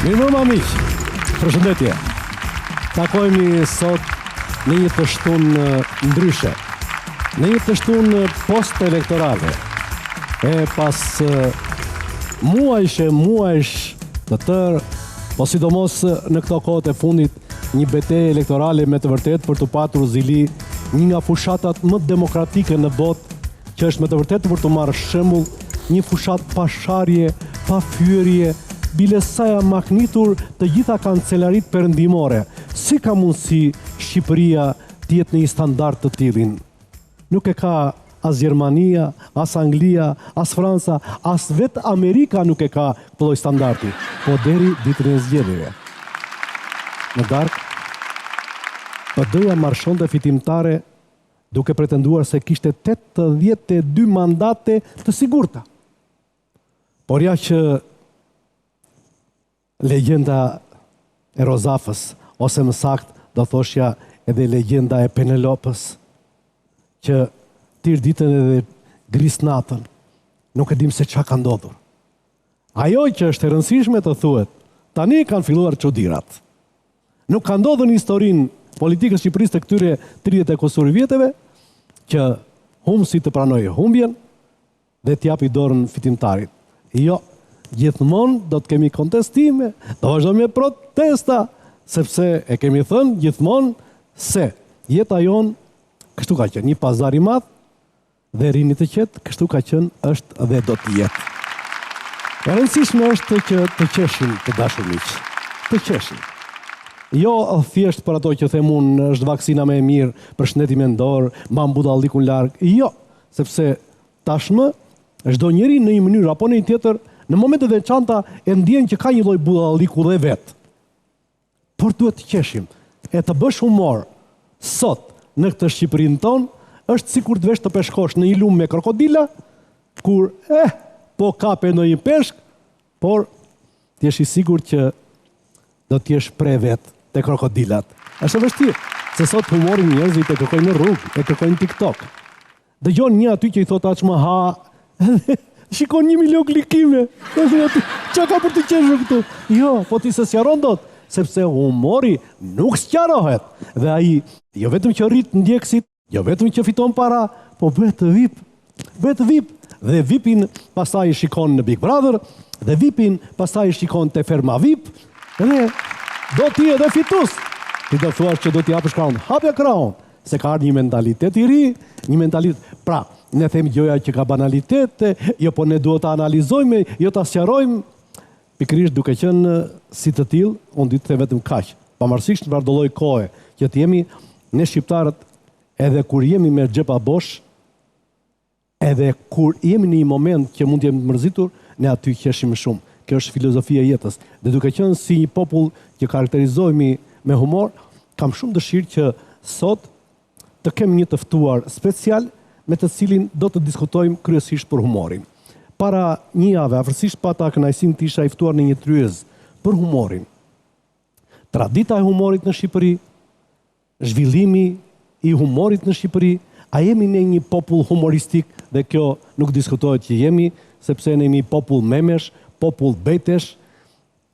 Mirëmbrëma miq, përshëndetje. Takohemi sot në një të shtunë ndryshe, në një të shtunë post-elektorale, e pas muajsh të tërë, po sidomos në këto kohët e fundit, një betejë elektorale me të vërtet për të patur zili një nga fushatat më demokratike në botë, që është me të vërtet për të marrë shembull një fushat pa sharje, pa fyerje, bile sa ja maknitur të gjitha kancelarit perëndimore. Si ka mundësi Shqipëria të jetë në një standard të tillin? Nuk e ka as Gjermania, as Anglia, as Franca, as vetë Amerika nuk e ka këtë lloj standardi, po deri ditën e zgjedhjeve. Në darkë, PD-ja marshonte fitimtare duke pretenduar se kishte 82 mandate të sigurta. Por ja që legjenda e Rozafës, ose më saktë do thoshja edhe legjenda e Penelopës, që tir ditën edhe gris natën, nuk e dim se çka ka ndodhur. Ajo që është e rëndësishme të thuhet, tani kanë filluar çudirat. Nuk ka ndodhur në historinë politikës së Shqipërisë të këtyre 30 e kusur vjeteve që humsi të pranojë humbjen dhe t'japi dorën fitimtarit. Jo, gjithmonë do të kemi kontestime, do vazhdojmë me protesta, sepse e kemi thënë gjithmonë se jeta jonë kështu ka qenë, një pazar i madh dhe rini të qetë, kështu ka qenë, është dhe do të jetë. E rëndësishme është që të qeshim të dashur miq, të qeshim. Jo thjesht për ato që them unë është vaksina më e mirë, përshëndetje mendor, mban budallikun larg. Jo, sepse tashmë çdo njeri në një mënyrë apo në një tjetër, në momente të veçanta e ndjen që ka një lloj budalliku dhe vet. Por duhet të qeshim. E të bësh humor sot në këtë Shqipërinë tonë është sikur të vesh të peshkosh në një lumë me krokodila, kur po kape në një peshk, por ti je i sigurt që do të jesh pre vet te krokodilat. Është e vështirë, se sot humorin njerëzit e kërkojnë në rrugë, e kërkojnë TikTok. Dëgjon një aty që i thot aq më ha, shikon 1 milion klikime. Çka ka për të qeshur këtu? Jo, po ti se sqaron dot, sepse humori nuk sqarohet. Dhe ai jo vetëm që rrit ndjekësit, jo vetëm që fiton para, po bëhet VIP. Bëhet VIP. Dhe VIP-in pastaj shikon në Big Brother, dhe VIP-in pastaj shikon te Ferma VIP, dhe do t'i edhe fitus. Ti do thuash që do t'i hapësh krahun. Hapja krahun, se ka ardhur një mentalitet i ri, një mentalitet. Pra, ne them gjoja që ka banalitete, jo po ne duhet ta analizojmë, jo ta sqarojmë. Pikërisht duke qenë si të tillë, unë di të them vetëm kaq. Pavarësisht çfarë do lloj kohe që të jemi ne shqiptarët, edhe kur jemi me xhepa bosh, edhe kur jemi në një moment që mund të jemi të mërzitur, ne aty qeshim shumë. Kjo është filozofia e jetës. Dhe duke qenë si një popull që karakterizohemi me humor, kam shumë dëshirë që sot të kem një të ftuar special me të cilin do të diskutojmë kryesisht për humorin. Para një jave, afërsisht pata kënaqësinë të isha i ftuar në një tryezë për humorin. Tradita e humorit në Shqipëri, zhvillimi i humorit në Shqipëri, a jemi ne një popull humoristik, dhe kjo nuk diskutohet që jemi, sepse ne jemi popull memesh, popull betesh.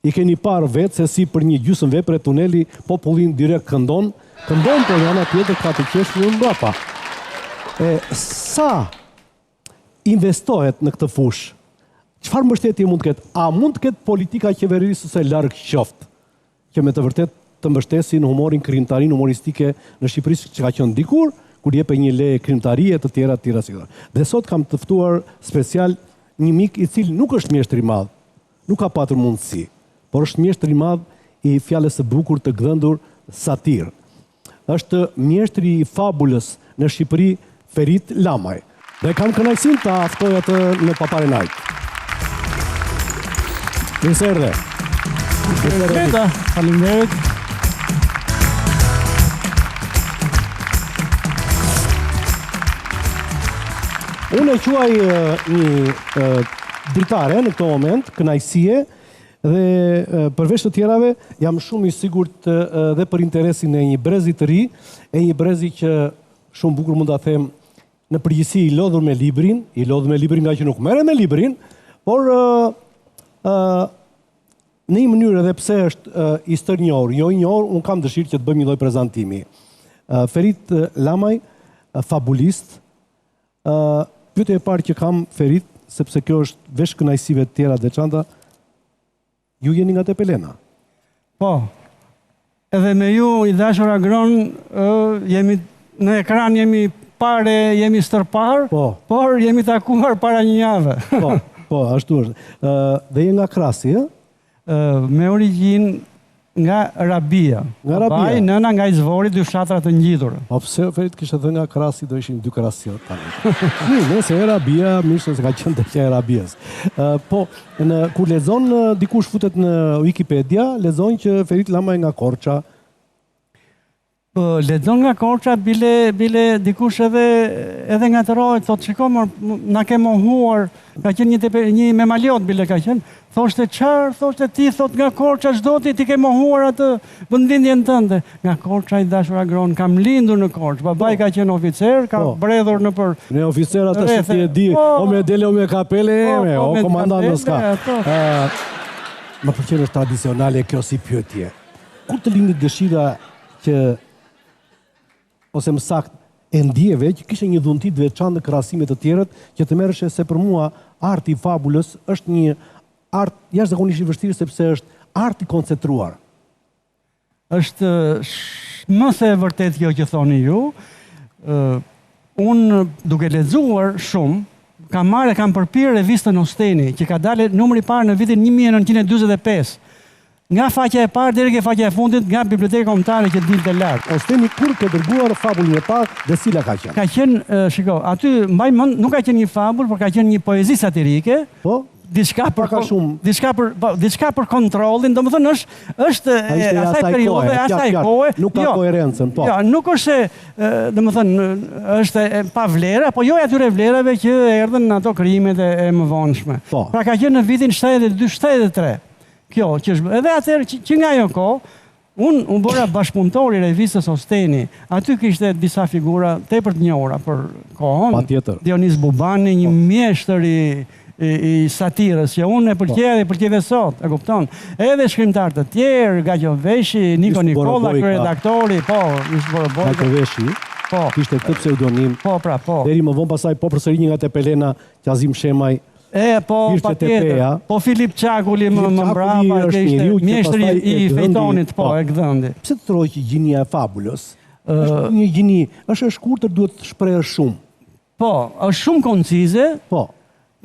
I keni parë vetë se si për një gjysmë vepre tuneli popullin direkt këndon, por janë tjetër ka të qeshur mbrapa. Sa investohet në këtë fushë? Çfarë mbështetje mund të ketë? A mund të ketë politika qeverisë ose larg qoftë, që me të vërtet të mbështesin humorin, krijimtarinë humoristike në Shqipëri, që ka qenë dikur, kur jepe një leje krijimtarie të tjera. Dhe sot kam të ftuar special një mik i cili nuk është mjeshtër i madh, nuk ka patur mundësi, por është mjeshtër i madh i fjalës së bukur të gdhëndur satir. Është mjeshtri i fabulës në Shqipëri, Ferit Lamaj. Dhe kam kënaqësinë ta ftoj atë në Paparenajt. Mirëserdhe. Faleminderit. Unë e quaj një dritare në këto moment, kënaqësie, dhe përveç të tjerave, jam shumë i sigurt dhe për interesin e një brezi të ri, e një brezi që shumë bukur mund ta them në përgjithësi i lodhur me librin, nga që nuk merret me librin, por në një mënyrë edhe pse është i stërnjohur, jo i njohur, unë kam dëshirë që të bëjmë një lloj prezantimi. Ferit Lamaj, fabulist, pyetja e parë që kam Ferit, sepse kjo është vesh kënaqësive të tjera veçanta, ju jeni nga Tepelena. Po, edhe me ju i dashur Agron, jemi në ekran, jemi pare, jemi stërpar, por jemi takuar para një jave. Po, ashtu është. Dhe je nga Krasi, me origjinë nga Rabia. Nga Rabia? Baj, nëna nga Izvori, dy fshatra të ngjitur. Po pse Ferit kishte thënë nga Krasi, do ishin dy krasio tani. Nëse e Rabia, mirë se ka qenë tek e Rabias. Po, kur lexon dikush futet në Wikipedia, lexon që Ferit Lamaj nga Korça. Lexon nga Korça, bile dikush edhe nga Tëroj, thotë shiko, na ke mohuar, ka qenë një me Maliot bile ka qenë, thoshte qarë, thoshte ti, thot nga Korça çdo ti ke mohuar atë vendindjen tënde. Nga Korça i dashur Agron, kam lindur në Korçë, babai ka qenë oficer, ka bredhur në për... Ne oficerat të ti e di, o me dele, o me kapele, o komandant në ska. Më pëlqen është tradicionale kjo si pyetje. Kur të lindi dëshira që ose më sakt e ndjeve që kishe një dhunti të veçantë në krahasim të tjerët që të merreshe se për mua arti i fabulës është një art jashtëzakonisht i vështirë sepse është art i koncentruar. Është më se e vërtet kjo që thoni ju. Unë duke lexuar shumë, kam përpirë revistën Osteni që ka dalë numri i parë në vitin 1945. Nga faqja e parë deri ke faqja e fundit nga Biblioteka Kombëtare që dilte lart. Osteni kur ke dërguar fabulën e parë dhe cila ka qenë? Ka qenë, shiko, aty mbaj mend, nuk ka qenë një fabull, por ka qenë një poezi satirike. Po? Diçka për kontrollin, domethënë është asaj periudhe, asaj kohe. Nuk ka koherencën, po. Jo, nuk është se domethënë është pa vlera, po jo atyre vlerave që erdhën në ato krimet e mëvonshme. Pra ka qenë në vitin 72-73. Kjo, që është edhe atëherë që nga ajo kohë, unë bëra bashkëpunëtor i revistës Osteni. Aty kishte disa figura tepër të njohura për kohën. Patjetër. Dionis Bubani, një mjeshtër i satirës, që unë e pëlqej dhe sot, e kupton. Edhe shkrimtar të tjerë, Gajo Veshi, Niko Nikolla, redaktori, po, ishte Borobojka. Gajo Veshi, kishte këtë pseudonim. Po, pra, po. Deri më vonë pasaj, po përsëri një nga Tepelena, Qazim Shemaj. Po, patjetër. Po Filip Çakulli më mbrapa, mjeshtri i fejtonit, po, e Gdhëndi. Pse të thoj që gjinia e fabulës? Është një gjini, është e shkurtër, duhet të shprehë shumë. Po, është shumë koncize. Po.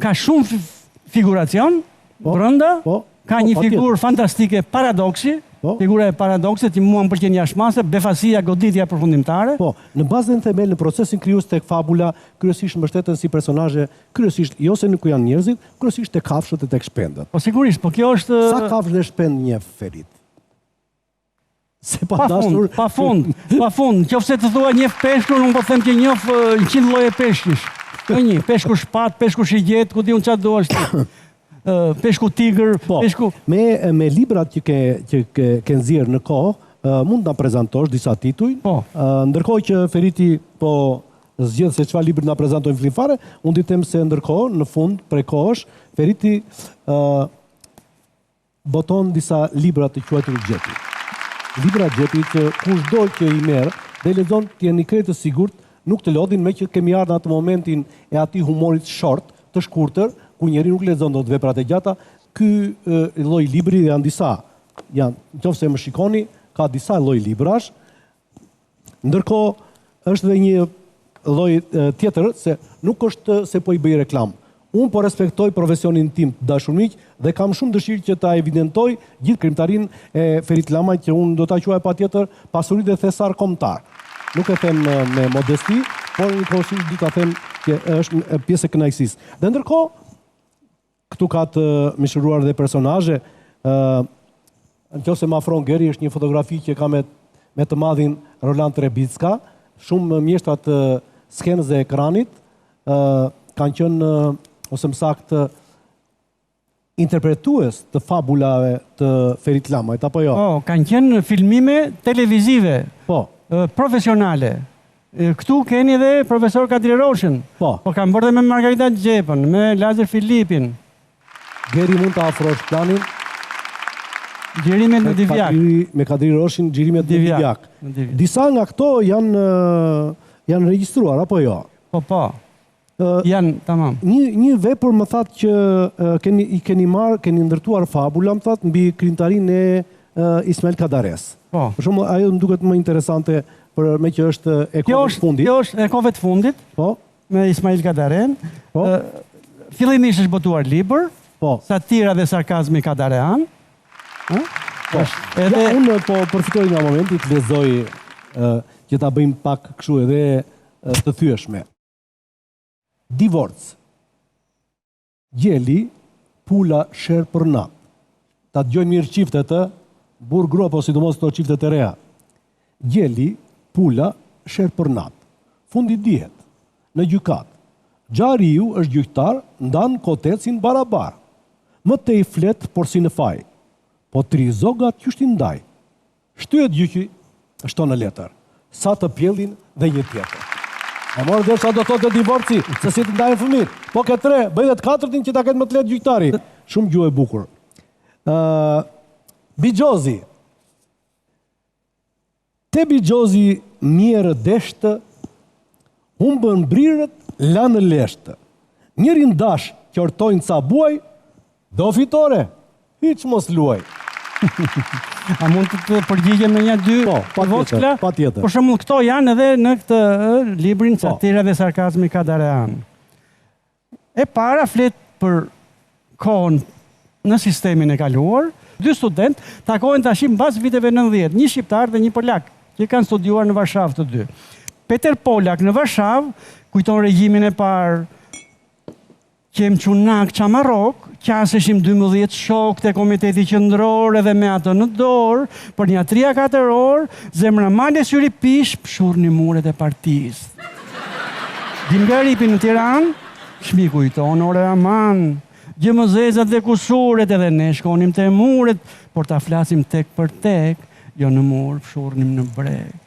Ka shumë figuracion brenda. Ka një figurë fantastike paradoksi. Figura e paradoksit që mua më pëlqen jashtëmase, befasia, goditja përfundimtare. Po, në bazën themel në procesin krijues tek fabula, kryesisht mbështeten si personazhe, kryesisht jo se nuk janë njerëzit, kryesisht tek kafshët e tek shpendët. Po sigurisht, po kjo është sa kafshë dhe shpend një Ferit? Se pa dashur, pa fund. Nëse të thua një peshkur, unë po them që njoh 100 lloje peshqish. Një peshku shpat, peshku shigjet, ku di unë çfarë do është. Peshku tigër, peshku... Me librat që ke nxjerrë në kohë, mund të prezantosh disa tituj, ndërkohë që Feriti po zgjedh se çfarë libri na prezantojnë fillim fare, unë ditem se ndërkohë, në fund, prej kohësh, Feriti boton disa libra të quajtur Xhepi. Libra Xhepi që kushdo që i merr dhe lexon të jeni krejtë të sigurt, nuk të lodhin me që kemi ardhur në atë momentin e atij humorit short, të shkurtër, ku njeri nuk lexon dot veprat e gjata. Ky lloj libri janë disa. Nëse më shikoni, ka disa lloj librash. Ndërkohë është edhe një lloj tjetër se nuk është se po i bëj reklam. Unë po respektoj profesionin tim të dashur miq dhe kam shumë dëshirë që ta evidentoj gjithë krimtarinë e Ferit Lamajt që unë do ta quaj patjetër pasuri dhe thesar kombëtar. Nuk e them me modesti, por njëkohësisht do ta them që është pjesë e kënaqësisë. Dhe ndërkohë këtu ka të mishëruar dhe personazhe. Nëse më afron Geri, është një fotografi që ka me të madhin Roland Trebicka, shumë mjeshtra të skenës dhe ekranit, kanë qenë, ose më saktë, interpretues të fabulave të Ferit Lamajt, apo jo? Po, kanë qenë filmime televizive, profesionale. Këtu keni dhe profesor Kadri Roshën, po kanë bërë dhe me Margarita Gjepën, me Lazar Filipin. Geri, mund të afrosh planin? Gjirimet në Divjak. Me Kadri Roshin, Gjirimet në Divjak. Disa nga këto janë regjistruar, apo jo? Po. Janë, tamam. Një vepër më thatë që keni ndërtuar fabula, më thatë, mbi krijimtarinë e Ismail Kadares. Po. Për shumë, ajo më duket më interesante për me që është ekove të fundit. Kjo është ekove të fundit, me Ismail Kadaren. Fillimisht është botuar libër, Satira dhe sarkazmi Kadarean. Unë po përfitoj nga momenti të lexoj që ta bëjmë pak kështu edhe të thyeshme. Divorc. Gjeli, pula, sherë për natë. Ta dëgjojnë mirë qiftet burë gropo, sidomos të qiftet e reja. Gjeli, pula, sherë për natë. Fundi dihet, në gjykat. Gjariu është gjyktar, ndanë kotecin barabar. Më te i flet, por si në faj. Po tri zogat qështin ndaj. Shtyhet gjyki, shto në letër. Sa të pjellin dhe një tjetër. E morë dhe sa do thotë të divorci, se si të ndajnë fëmit. Po ke 3, bëjdet 4 që ta ketë më të letë gjyktari. Shumë gjuhë e bukur. Bigjozi. Te Bigjozi mjerë deshtë, humbën brirët, lanë leshtë. Njërin dash qortojnë ca buaj, do fitore, hiq mos luaj. A mund të përgjigjem në një dy vockla? Pa tjetër. Por shembull këto janë edhe në këtë librin Satira dhe sarkazmi Kadarean. E para flet për kohën në sistemin e kaluar. 2 student takohen tash mbas viteve 90, një shqiptar dhe një polak, që kanë studiuar në Varshavë të dy. Peter Polak në Varshavë kujton regjimin e parë, qem qunak qamarok, qaseshim 12 shok të komiteti qendror edhe me atë në dorë, për një 3-4 orë, zemra male syri pish, pshur një muret e partis. Dimgaripi në Tiranë, shmi kujton ore aman, gjëmëzezat dhe kusuret edhe ne shkonim të muret, por ta flasim tek për tek, jo në mur, pshurnim në brek.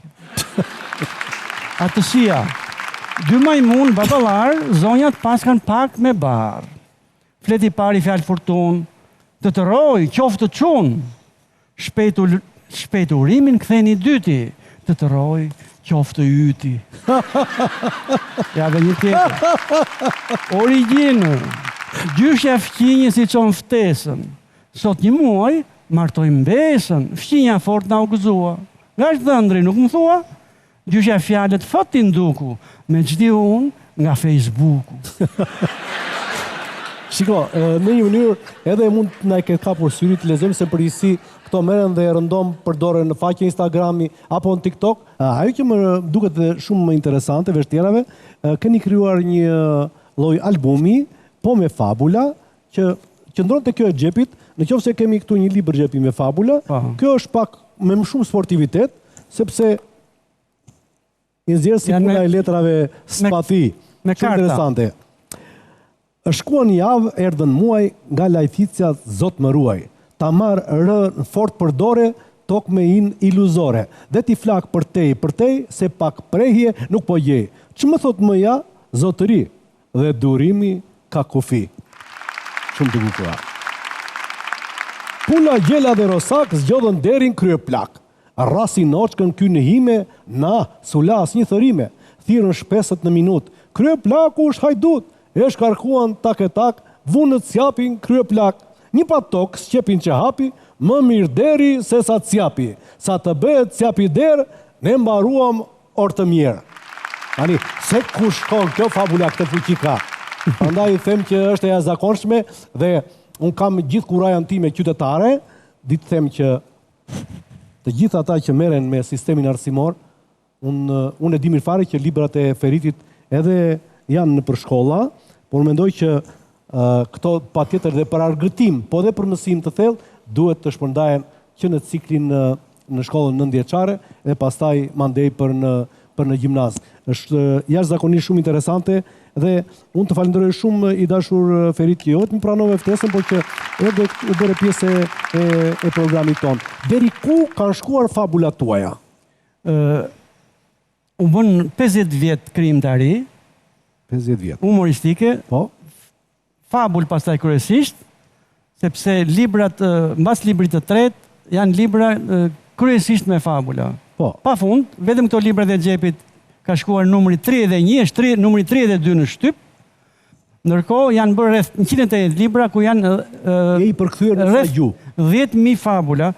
Atësia. 2 majmun, babalar, zonjat paskan pak me barë. Fleti pari fjalë furtun, të roj, qoftë të qunë. Shpetu urimin këtheni dyti, të roj, qoftë të yti. Ja dhe një tjetër. Originë, gjyshja fqinjë si qonë ftesën. Sot një muaj, martoj mbesën, fqinja fort na u gëzua. Nga është dhëndri, nuk më thua? Gjyshja fjallet fatin duku, me gjdi unë nga Facebooku. Shiko, në një mënyrë edhe mund të na e ketë kapur syrit të lexojmë se përgjithësi këto merren dhe rëndom përdoren në faqe Instagrami apo në TikTok. Ajo që më duket shumë më interesante vështirave, keni krijuar një lloj albumi, po me fabula, që qëndron te kjo e xhepit. Nëse kemi këtu një libër xhepi me fabula, kjo është pak me më shumë sportivitet, sepse i nxjerr si puna e letrave spati. Me karta. Interesante. Shkuan javë, erdhën muaj, nga lajficja zot më ruaj. Ta marr rë në fort përdore, tok me in iluzore. Dhe ti flak për tej, se pak prehje nuk po gjej. Që më thot më ja, zotëri, dhe durimi ka kufi. Shumë të bukura. Pula, gjela dhe rosak zgjodhën derin krye plak. Rasi noçkën ky në hime, na, sulas një thërime. Thirën shpesët në minut. Krye plaku është hajdut. E shkarkuan tak e tak, vunët s'japin krye plak. Një patok s'qepin që hapi, më mirë deri se sa t'sjapi. Sa të bëhet s'japi der, ne mbaruam orë të mjerë. Ani, se ku shkon kjo fabula këtë fuqi ka? Prandaj i them që është e jashtëzakonshme dhe unë kam gjithë kurajan time qytetare, ditë them që të gjithë ata që merren me sistemin arsimor, unë e di mirë fare që librat e Feritit edhe janë në për shkolla, por mendoj që këto patjetër dhe për argëtim, po dhe për mësim të thellë, duhet të shpërndahen që në ciklin në shkollën nëntëvjeçare dhe pastaj mandej për në gjimnaz. Është jashtëzakonisht shumë interesante dhe unë të falenderoj shumë i dashur Ferit që jo të më pranove ftesën, por që edhe u bëre pjesë e programit tonë. Deri ku kanë shkuar fabulat tuaja? U bën 50 vjet krijimtari. 50 vjet. Humoristike. Po. Fabul pastaj kryesisht, sepse librat mbas librit të tretë janë libra kryesisht me fabula. Po. Pa fund, vetëm këto libra dhe Xhepit ka shkuar numri 31, është numri 32 në shtyp. Ndërkohë janë bërë rreth 180 libra ku janë i përkthyer në sa gjuhë? 10.000 fabula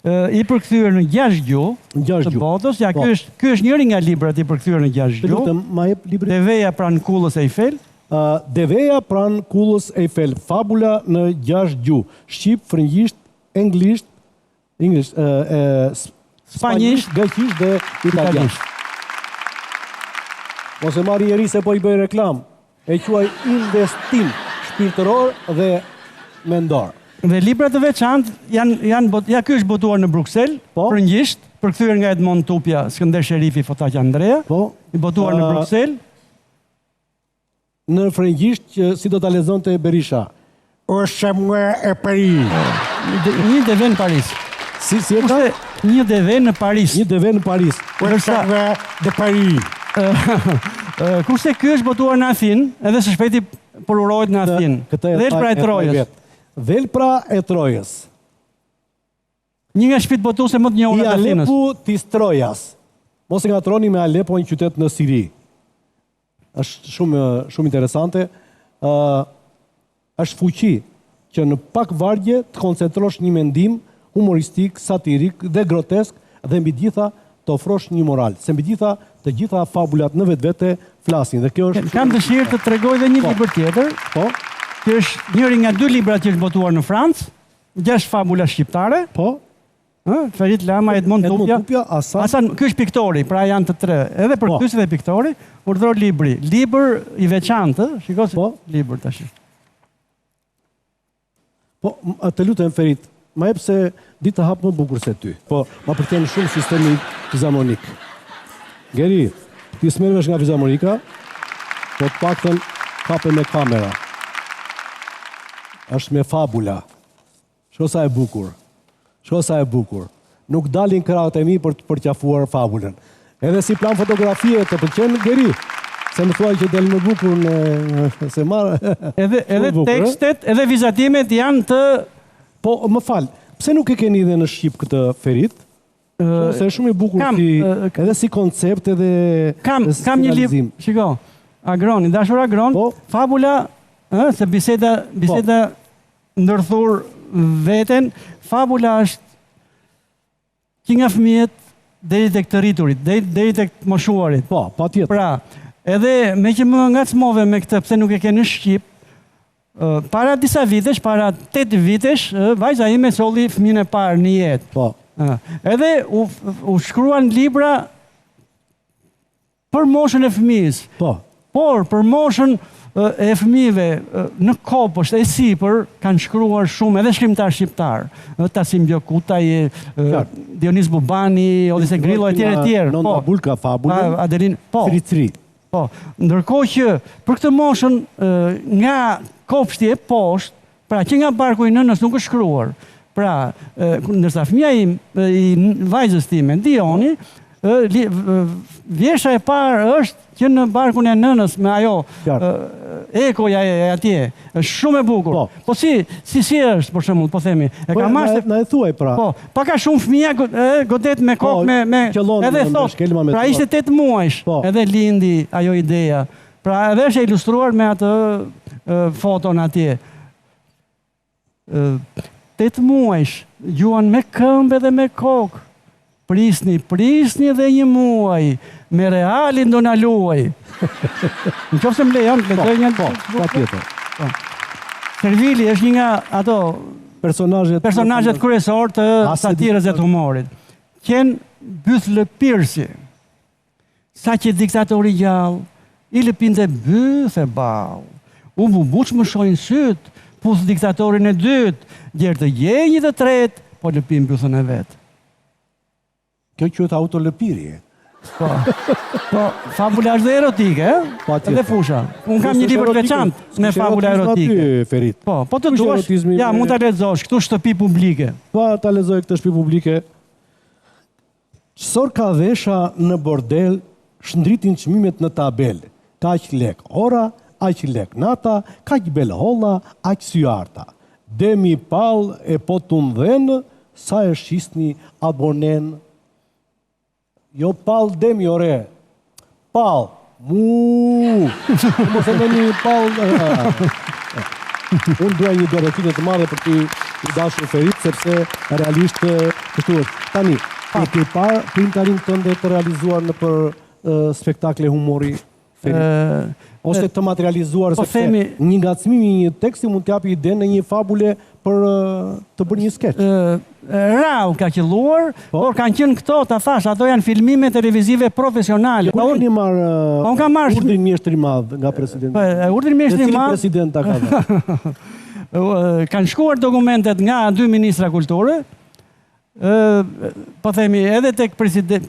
i përkthyer në 6 gjuhë të botës. Ja, ky është njëri nga librat i përkthyer në 6 gjuhë. Lutem, ma jep librin. Deveja pranë kullës Eiffel. Deveja pranë kullës Eiffel, fabula në 6 gjuhë: shqip, frëngjisht, anglisht, spanjisht, greqisht dhe italianisht. Mos e marri njeri se po i bëj reklam. E quaj investim shpirtëror dhe mendor. Dhe libra të veçantë ja ky është botuar në Bruksel, frëngjisht, përkthyer nga Edmond Tupja, Skënder Sherifi, Fotaq Andrea. Po. I botuar në Bruksel. Në frëngjisht që si do ta lexonte Berisha. Është mua e Paris. Një deve në Paris. Si e ka? Një deve në Paris. Një deve në Paris. Është de Paris. Kurse ky është botuar në Athinë, edhe së shpejti përurohet në Athinë. Dhelpra e Trojës. Dhelpra e Trojës. Një nga shtëpitë botuese më të njohura të Athinës. Alepu tis Trojas. Mos e ngatroni me Alepo, një qytet në Siri. Është shumë interesante. Është fuqi që në pak vargje të koncentrosh një mendim humoristik, satirik dhe grotesk dhe mbi gjitha të ofrosh një moral. Se mbi të gjitha fabulat në vetvete flasin. Dhe kjo është... Kam dëshirë të tregoj dhe një libër tjetër. Po. Që është njëri nga 2 libra që është botuar në Francë, 6 fabula shqiptare. Po. Ferit Lama, Edmond Tupja. Hasan, ky është piktori, pra janë të 3. Edhe për këtysi dhe piktori, urdhëror libri. Libër i veçantë, shiko se libër tash. Po, të lutem Ferit, ma jep se ditë të hapë më bukur se ty. Po, ma përten shumë sistemi fizharmonik. Geri, ti smervesh nga fizharmonika, po të paktën kape me kamera. Është me fabula. Shko sa e bukur. Nuk dalin krahët e mi për të përqafuar fabulën. Edhe si plan fotografie të pëlqen Geri. Se më thuaj që del më bukur në se marë. Edhe tekstet, edhe vizatimet janë të... Po, më falë, pse nuk e keni dhe në Shqip këtë Ferit? Se është shumë i bukur edhe si koncept edhe... Kam një libë, shiko, Agroni, dashur Agron, fabula, se biseda ndërthur veten, fabula është që nga fëmijët deri tek të rriturit, deri tek të moshuarit. Po, patjetër. Pra, edhe me që më ngacmove me këtë, pse nuk e ke në Shqip, para disa vitesh, para 8 vitesh, vajza ime solli fëmijën e parë në jetë. Po. Edhe u shkruan libra për moshën e fëmijës. Po. Por për moshën e fëmijëve në kopësht e sipër kanë shkruar shumë edhe shkrimtar shqiptar. Tasim Gjokutaj, Dionis Bubani, Odise Grillo e tjerë. Nonda Bulka, Fabulën, Adelin, Fritri. Po, ndërkohë që për këtë moshën nga kopshti e poshtë, pra që nga barku i nënës nuk është shkruar. Pra, ndërsa fëmija i vajzës time, Dioni, vjesha e parë është që në barkun e nënës me ajo ekoja e atje, është shumë e bukur. Po si është, për shembull, po themi. Na e thuaj pra. Po, paka shumë fëmija godet me kokë, edhe thot, pra ishte 8 muajsh, edhe lindi ajo ideja. Pra edhe është ilustruar me atë foton atje. 8 muajsh, gjuan me këmbë dhe me kokë. Prisni dhe një muaj, me Realin do na luaj. Në qofë se më lejon, lexoj një... Pa tjetër. Servili është një nga ato personazhet kryesor të satirës dhe të humorit. Qen byth lëpirësi, sa që diktatori gjallë, i lëpinte byth e ballë. U bubuç më shojnë sytë, puth diktatorin e dytë, gjerë të gjenjë të tretë, po lëpin bythën e vetë. Kjo quhet autolëpirje. Po, fabula është dhe erotike, edhe fusha. Unë kam një libër veçantë me fabula erotike. Po të duash, ja, mund ta lexosh, këtu shtëpi publike. Po, ta lexoj këtë shtëpi publike. Qësor ka vesha në bordel, shndritin çmimet në tabel. Kaq lek ora, aq lek nata, kaq bel holla, aq syarta. Demi pall e po tu ndhen, sa e shisni abonen, jo pal demi ore, pal, më themeni pal, unë duaj një dorëfitje të madhe për ti i dashur Ferit, sepse realisht kështu është. Tani, e ke parë krimtarin tënde të realizuar në për spektakle humori, Ferit? Ose të materializuar, sepse një ngacmimi i një teksti mund t'japi idenë në një fabule për të bërë një skeç. Rau ka qelluar, por kanë qenë këto, ta thash, ato janë filmime televizive profesionale. Unë keni marrë urdhrin mjeshtri madh nga presidenti. Urdhrin mjeshtri madh. President ta ka dhënë. Kanë shkuar dokumentet nga 2 ministra kulture, po themi edhe tek president,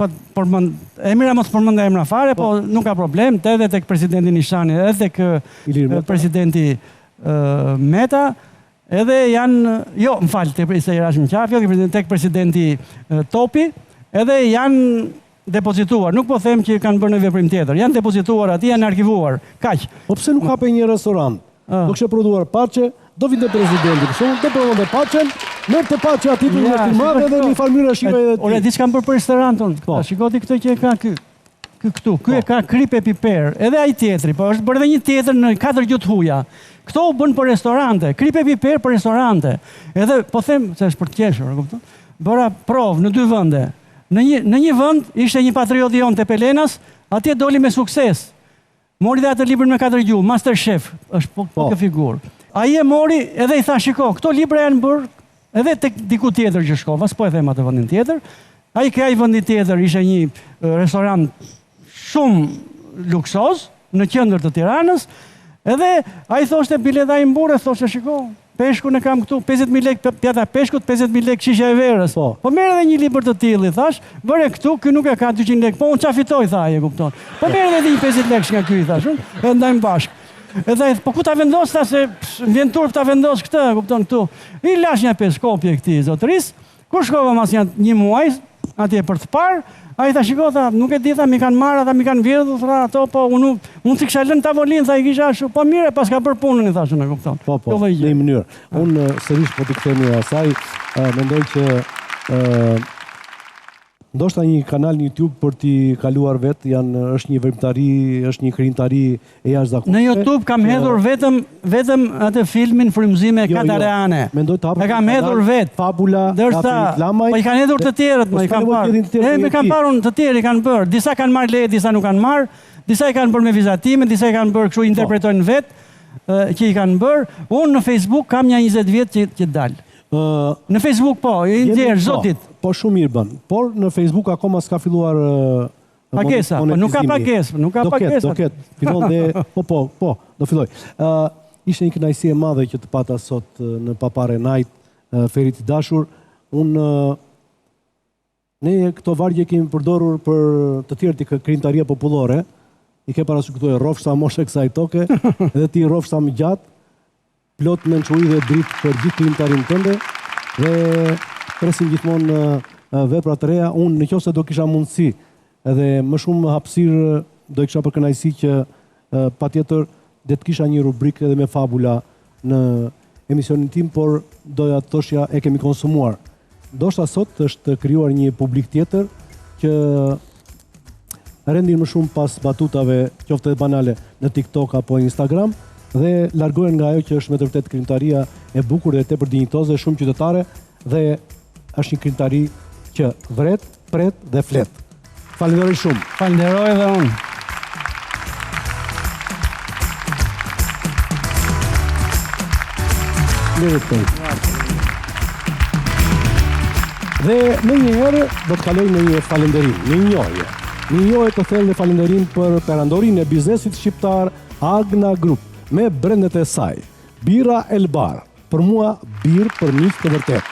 emra mos përmend emra fare, po nuk ka problem, edhe tek presidenti Nishani, edhe tek presidenti Meta, edhe janë, jo, më falë, tek presidenti Topi, edhe janë depozituar. Nuk po them që kanë bërë në veprim tjetër, janë depozituar aty, janë arkivuar, kaq. Po pse nuk hape një restorant? Do kishte prodhuar paçe, do vinte presidenti, për shembull, do prodhonte paçen, merr të paçe aty për një estimate dhe një farmyrë shive edhe ti. Ore, diç kanë bërë për restorantin. Shikoti këtë që e ka ky. Këtu, ky e ka kripe piper, edhe ai tjetri, po është bërë edhe një tjetër në 4 gjutë huja. Këto u bën për restorante, kripe piper për restorante. Edhe po them se është për të qeshur, e kupton? Bëra provë në 2 vende. Në një vend ishte një patriot i on te Pelenas, atje doli me sukses. Mori dhe atë librin me 4 gjuhë, Masterchef, është po kjo figurë. Ai e mori edhe i tha, shiko, këto libra janë bërë edhe tek diku tjetër që shkova, s'po e them atë vendin tjetër. Ai ka i vendi tjetër ishte një restorant shumë luksoz në qendër të Tiranës, edhe ai thoshte bileta i mburë, thoshte, shiko, peshkun e kam këtu, 50.000 lekë pjata peshkut, 50.000 lekë shisha e verës. Po merr edhe një libër të tillë, thash, bëre këtu, ky nuk e ka 200 lekë, po unë çfarë fitoj, tha ai, e kupton. Po merr edhe një 50 lekë nga ky, thash, e ndajmë bashkë. Edhe ai, po ku ta vendos ta se vjen turp ta vendos këtë, e kupton këtu. I lash një 5 kopje këtij zotëris, kur shkova mas një muaj atje për të parë, ai tha, shiko, tha, nuk e di, tha, mi kanë marrë, tha, mi kanë vjedhur, tha, ato, po unë si kisha lënë tavolinë, tha, i kisha ashtu, po mire, pas ka bërë punën, i thashun, e kupton. Po, në një mënyrë. Unë sërish po të kthemi asaj, mendoj që ndoshta një kanal në YouTube për t'i kaluar vetë, është një veprimtari, është një krijimtari e jashtëzakonshme. Në YouTube kam hedhur vetëm atë filmin Frymëzime Katareane. Mendoj të hapë. E kam hedhur vetë. Fabula, Lamaj. Po i kanë hedhur të tjerët, më i kanë parë. Me kanë parë të tjerë i kanë bërë. Disa kanë marrë leje, disa nuk kanë marrë. Disa i kanë bërë me vizatime, disa i kanë bërë kështu interpretojnë vetë që i kanë bërë. Unë në Facebook kam një 20 vjet që dalë. Në Facebook po, i nxjerr zotit. Po shumë mirë bën, por në Facebook akoma s'ka filluar pagesa, po nuk ka pagesë, nuk ka pagesë. Do ketë, fillon dhe po, do filloj. Ishte një kënaqësi e madhe që të pata sot në Papare Night, Ferit i dashur. Ne këto vargje kemi përdorur për të tjerë të krijimtaria popullore. I ke parasysh këtu e rrofshta moshe kësaj toke, edhe ti rrofshta më gjatë, plot mençuri dhe dritë për gjithë krijimtarin tënde dhe presim gjithmonë vepra të reja. Unë nëse do kisha mundësi edhe më shumë hapësirë, do kisha për kënaqësi që patjetër do të kisha një rubrikë edhe me fabula në emisionin tim, por doja të thoshja e kemi konsumuar. Ndoshta sot është krijuar një publik tjetër që rendin më shumë pas batutave, qoftë banale në TikTok apo Instagram, dhe largohen nga ajo që është me të vërtetë krijimtaria e bukur dhe tepër dinjitoze, shumë qytetare, dhe është një krijimtari që vret, pret dhe flet. Falenderoj shumë. Falenderoj edhe unë. Dhe në një herë do të kaloj në një falenderim, në një njohje. Një njohje të thellë dhe falenderim për perandorin e biznesit shqiptar Agna Group, me brendet e saj. Bira Elbar, për mua birë për miq të vërtet.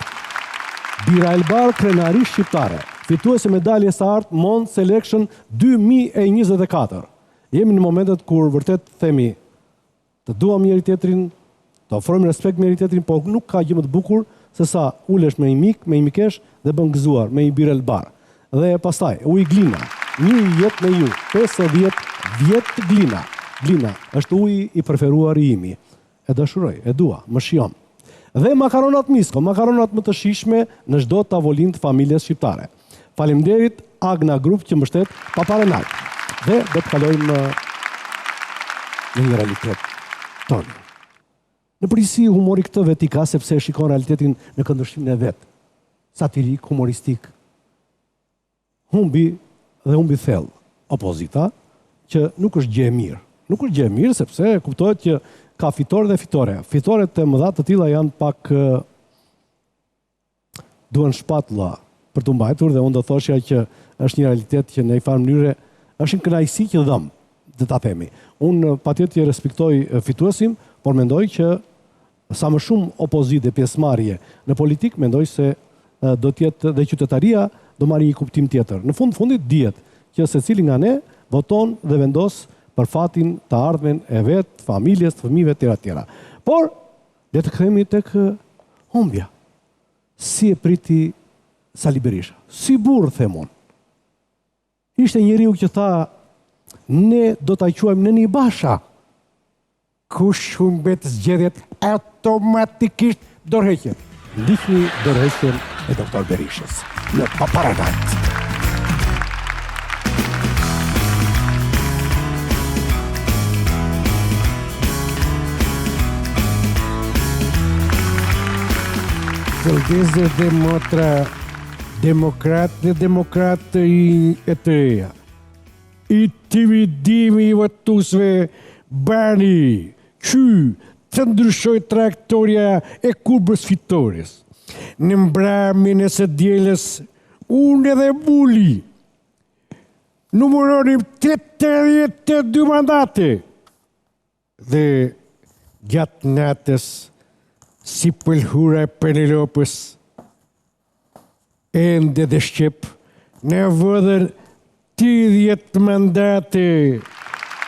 Bira Elbar, krenari shqiptare, fituese medaljes së artë Mond Selection 2024. Jemi në momentet kur vërtet themi të duam njëri tjetrin, të ofrojmë respekt njëri tjetrin, por nuk ka gjë më të bukur se sa ulesh me një mik, me një mikesh dhe bën gëzuar me një birë Elbar. Dhe pastaj Uji Glina, një jetë me ju, 50 vjet Glina. Glina është uji i preferuar i imi. E dashuroj, e dua, më shijon. Dhe makaronat misko, makaronat më të shishme në çdo tavolinë të familjes shqiptare. Faleminderit Agna Group që mbështet Paparenal. Dhe do të kalojmë në një realitet tonë. Në përgjithësi humori këtë vet i ka sepse shikon realitetin në këndvështrimin e vet. Satirik, humoristik. Humbi thellë opozita që nuk është gjë e mirë. Nuk është gjë e mirë sepse kuptohet që ka fitore dhe fitore. Fitoret e mëdha të tilla janë pak duan shpatulla për të mbajtur dhe unë do thoshja që është një realitet që në një farë mënyrë është një kënaqësi që dhëm, të ta themi. Unë patjetër respektoj fituesin, por mendoj që sa më shumë opozitë e pjesëmarrje në politik, mendoj se do të jetë dhe qytetaria do marrë një kuptim tjetër. Në fundit dihet që secili nga ne voton dhe vendos për fatin të ardhmen e vet, familjes, të fëmijëve tjera. Por le të kthehemi tek humbja. Si e priti Sali Berisha? Si burr themon. Ishte njeriu që tha ne do ta quajmë në një basha. Kush humbet zgjedhjet automatikisht dorëheqet. Ndihni dorëheqjen e doktor Berishës në Paparenal. Vëllezër dhe motra, demokratë dhe demokratë e të reja. Intimidimi i votuesve bani, të ndryshoj trajektoria e kurbës fitores. Në mbrëmjen e së dielës, unë edhe Buli numëronim 82 mandate. Dhe gjatë natës, si pëlhura e Penelopës, ende dhe Shqip, në vëdhën 30 mandate.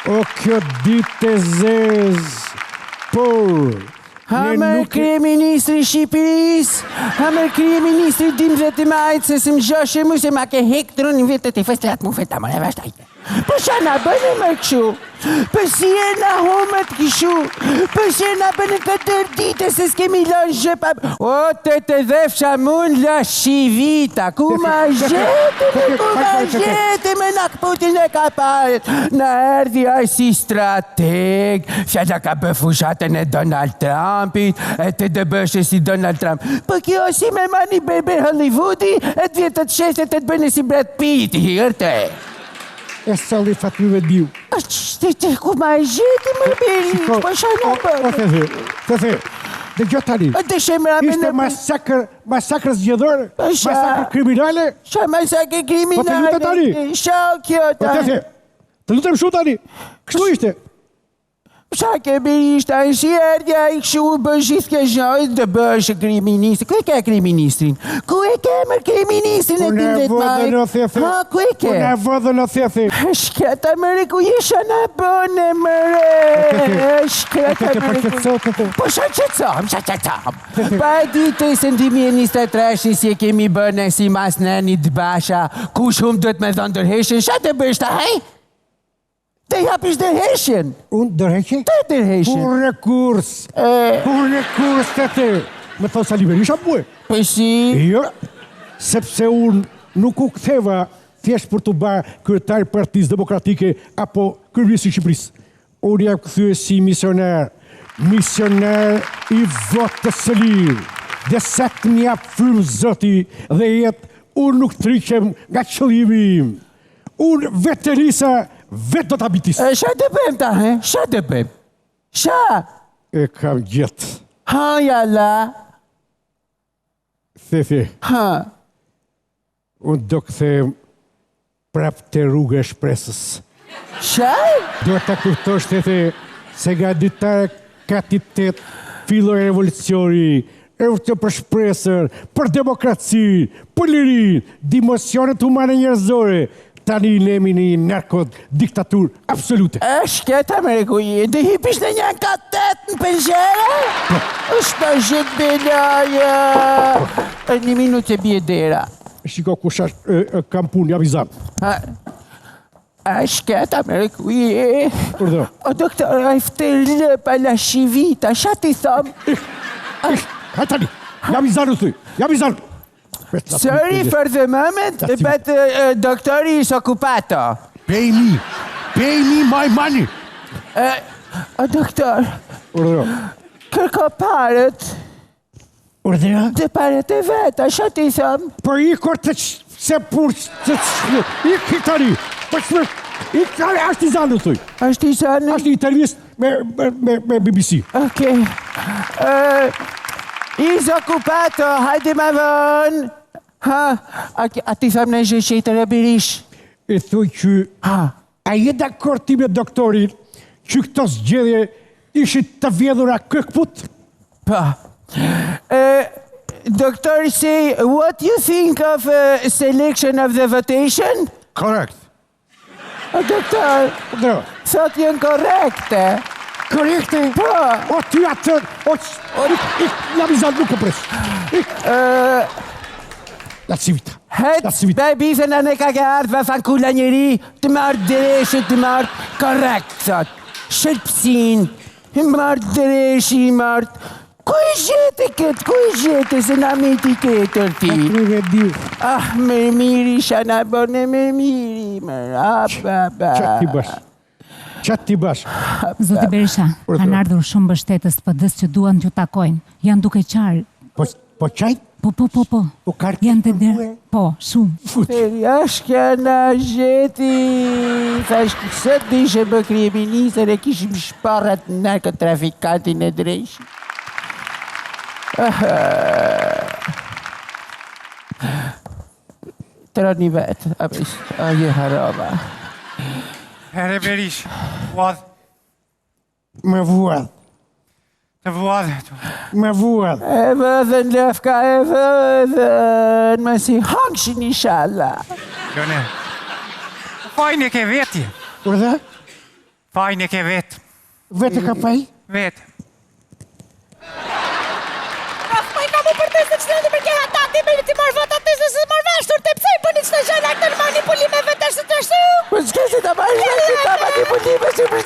O kjo ditë e zezë, por... Hamër kryeministri Shqipërisë, hamër kryeministri dimzet e majtë, se si më gjoshe mu se ma ke hektrën në vetët e festrat mu feta më në vashtajte. Për që na bënë më këshu? Për si e na homët këshu? Për që na bënë këtë dite se s'kemi lënë zhëpa? O, të dhefsha mund lë shivita, ku ma gjete me në këputin e kaparet. Në erdi aj si strateg, fjalla ka bëfushatën e Donald Trumpit, e të dëbëshe si Donald Trump. Për kjo si me mani bebe Hollywoodi, e të vjetët shestet e të bëne si Brad Pitt, hirte. E sali fatyve diu. Ku ma gjeti më beri, po shana bërë. Të the, dhe gjo tani, ishte masakër zgjedhore, masakër kriminale. Qa masakër kriminale? Po të lutem tani. Qa kjo tani? Të lutem shumë tani, kështu ishte. Qa ke beri ishte, a shi erdja i këshu bërë gjithë ke zhojt dhe bërë kriministri. Ku e ke kriministrin? Ku e ke mërë kriministrin e tindet majë? Ha, ku e ke? Unë e vëdhën o thethi. Shketa mëre ku jesha në bëne mëre. Shketa mëre ku... Po shë qëtësom. Pa e ditë se në 2023 si e kemi bëne si mas në një dëbasha, ku shumë dhëtë me dhënë dërheshen, shë të bërë shta, hej? Të japish dërheshen. Unë dërheshen? Të dërheshen. Kur rekurs të të. Me thonë Sali Berisha bue. Për si? Jo, sepse unë nuk u ktheva thjesht për të bërë kryetar Partisë Demokratike apo kryeministri i Shqipërisë. Unë jam kthyer si misioner i votës së lirë. Dhe sa të më jap frymë Zoti dhe jetë, unë nuk tryqem nga qëllimi im. Unë vetërisa vetë do të abitis. Qa të bëjmë ta, he? Qa të bëjmë? Qa? E kam gjetë. Ha, jalla. Thethi. Ha. Unë do këthem prap të rrugë e shpresës. Qa? Do të kuptosh, thethi, se nga ditare katitet filloj revolucioni, të për shpresër, për demokraci, për lirin, dimocionet humane njerëzore, tani nemi një narko-diktatur absolute. Shketa me rekuji, dhe hipish në një katet në penjere? është të gjithë belaja. Një minutë e bje dera. Shiko, kusha kam punë, jam i zamë. Shketa me rekuji. Urdhëro. O doktor, a ifte lëpa la shivita, qa ti thëmë? hajde tani. Jam i zanë thuj. Jam i zanë. Sorry for the moment, but doktori is occupato. Pay me my money. Doktor, Urdhëro. kërko paret. Urdhëra? Dhe paret e veta, shë ti thëmë? Për i kur të se pur të i kitari. Për shme, i kitari ashtë i zanë thuj. Ashtë i zanë? Ashtë i intervjist me BBC. Okej. Is occupato, hajde ma vën. A ti thëmë në gjëqitër e birish? E thuj që a je dakord ti me doktorin që këto zgjedhje ishit të vjedhura këkput? Pa. Doctor say, what do you think of selection of the votation? Correct. Doktor, thot jenë korrekte. Korrekte? Po. O ty atë, jam i zanë nuk e pres. Latsivita. Baby, se në ne ka ke ardhë vafakula njëri, të marrë dëreshë, të marrë korrekt, thot. Shërpsin, të marrë dëreshë, i marrë. Ku i gjete këtë, ku i gjete, se na me ti ketër ti? Me miri, shana bërë me miri, Qatë ti bash? Zoti Berisha, kanë ardhur shumë mbështetës të PD-s që duan t'ju takojnë. Janë duke qarë. Po qaj? Po. Janë të derë. Po, shumë. Ferjashka na gjeti. Thash kësë dishe bë kryeministër e kishim shparat narkotrafikantin e drejshë. Troni vetë, a je harova. Herre Berish, vad? Me vuad. Të vad? Me vuad. E vëdhen lefka, e vëdhen, më si hangshin inshallah. Gjone, fajnë e ke veti. Urdhe? Fajnë e ke vetë. Vete ka faj? Vetë. Përtesë që të përke hatati me ti marrë votat të se marrë vashtur të pësej për një që të gjënë aktor manipulime vetër së të shtu. Po s'ke si të marrë vashtur të manipulime si për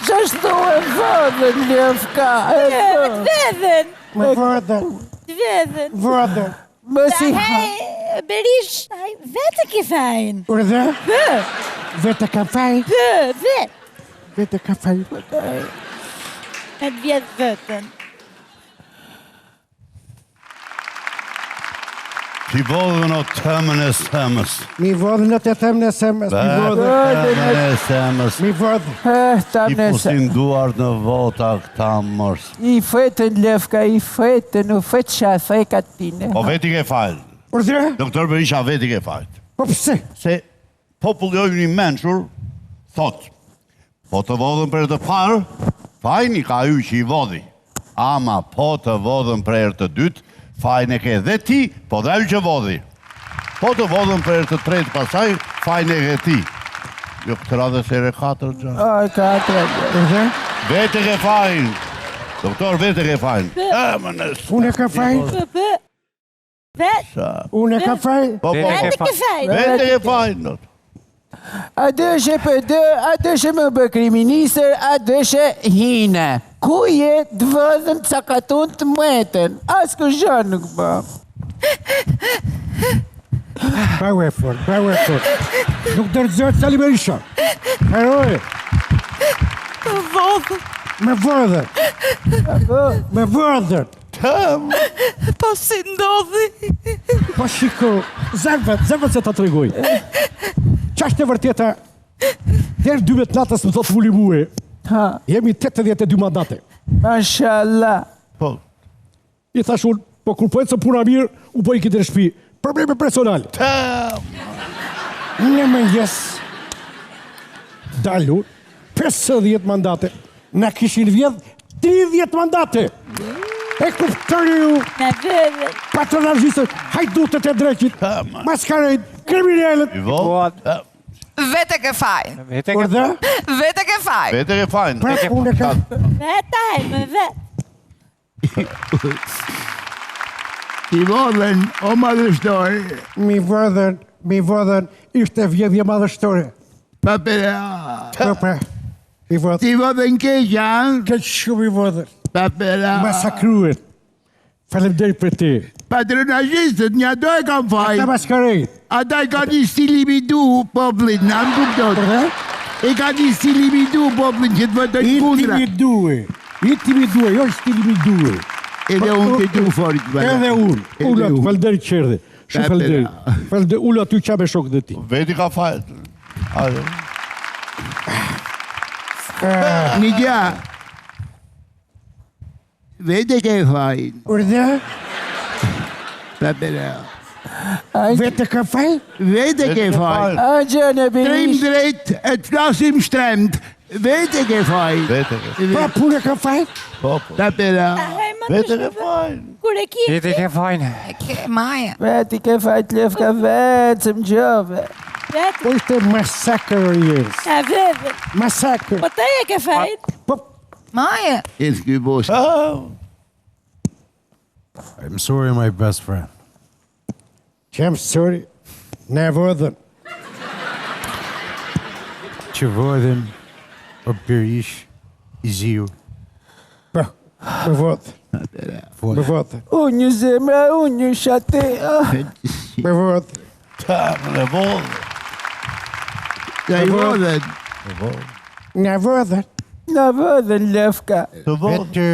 që shtu e vëdhen lefka, e Vedhen. Me vëdhen. Vedhen. Vëdhen. Më si Berish, vete ki fajnë. Urdhe? Vete ka faj? Vete ka faj? E të vjetë vetën. Mi vodhën o tëmën e semës. Mi vodhën e të tëmën e semës. Tëmën e semës. Mi vodhën. I pusin duart në vota këta mërs. I fetën lefka, i fetën, u fetë shafekat tine. Po veti ke fajt. Urdhre? Doktor Berisha veti ke fajt. Po pëse? Se populli i mençur thot, po të vodhën për të parë, fajni ka ju që i vodhi. Ama po të vodhën për të dytë, fajnë e ke dhe ti, po dhe ju që vodhi. Po të vodhën për të tretë pasaj, fajnë e ke ti. Jo këtë radhe se re 4 gja. Ai, 4. Vete ke fajnë. Doktor, vete ke fajnë. Unë e ka fajnë? Unë e ka fajnë? Vete ki fajnë. Vete ke fajnë. A dëshe për dë, a dëshe më bë kriministër, a dëshe hine. Ku je të vëdhën të sakatun të mweten? Asë kë zhërë nuk bë. Bravo e fort. Nuk dërëzët Sali Berisha. Heroje. Me vëdhën. Me vëdhën. Po si ndodhi. Po shiko, zemët se ta të regoj. Qashtë e vërteta, dherë 12 natës më thotë vulli muhe, jemi 82 mandate. Mashallah. Po. I thash unë, po kur pojtë së puna mirë, u pojë këtë në shpi. Probleme personale. Në mëngjes, dalu, 50 mandate, na kishin vjedh 30 mandate. E kuptoni ju, patronazhistët, hajdutët e dreqit, maskarejt, kriminellet. I vodhë. Vete ke fajnë. Vete ke fajnë. Vete ke fajnë. Vete ke fajnë. Pra unë e ka. Vetaj, me vetë. I vodhen, o madhështori. Mi vodhen, ishte vjedhje madhështore. Papera. Mi vodhen. Ti vodhen keq, janë? Keq shumë i vodhen. Papera. Masakruet. Faleminderit për ti. Patronazhistët, një do e kam fajin. Ata maskarit. Ata i ka një stilimidu poplin, në më kuptot. I ka një stilimidu poplin që të vëtoj kundra. Intimiduaj, jo stilimiduaj. Edhe unë të du forit. Edhe unë. Ullat, falderit qerdi. Shumë falderit. Ullat ty qabe shokët dhe ti. Veti ka fajt. Një gja. Vete ke fajin. Urdhe? Papera. Vete ka fajin? Vete ke fajin. A gjënë Trim Berish. drejt, e të flasim shtremt. Vete ke fajin. Pa pune ka fajin? Papera. Vete ke fajin. Kur e ki? Vete ke fajnë. Ke maja. Veti ke fajt lefka vetë, se më gjove. Vetë. Po ishte masakër jes. A vetë. Masakër. Po të e ke fajt? Maja. E s'ky bosh. I'm sorry, my best friend. I'm sorry. Never then. Që vëdhen o Berish I ziu. Po, me votë. Me votë. Unë një zemra, unë një shate. Me votë. Me votë. Ja I vodhen. Në vëdhen. Në vëdhen lefka. Vetë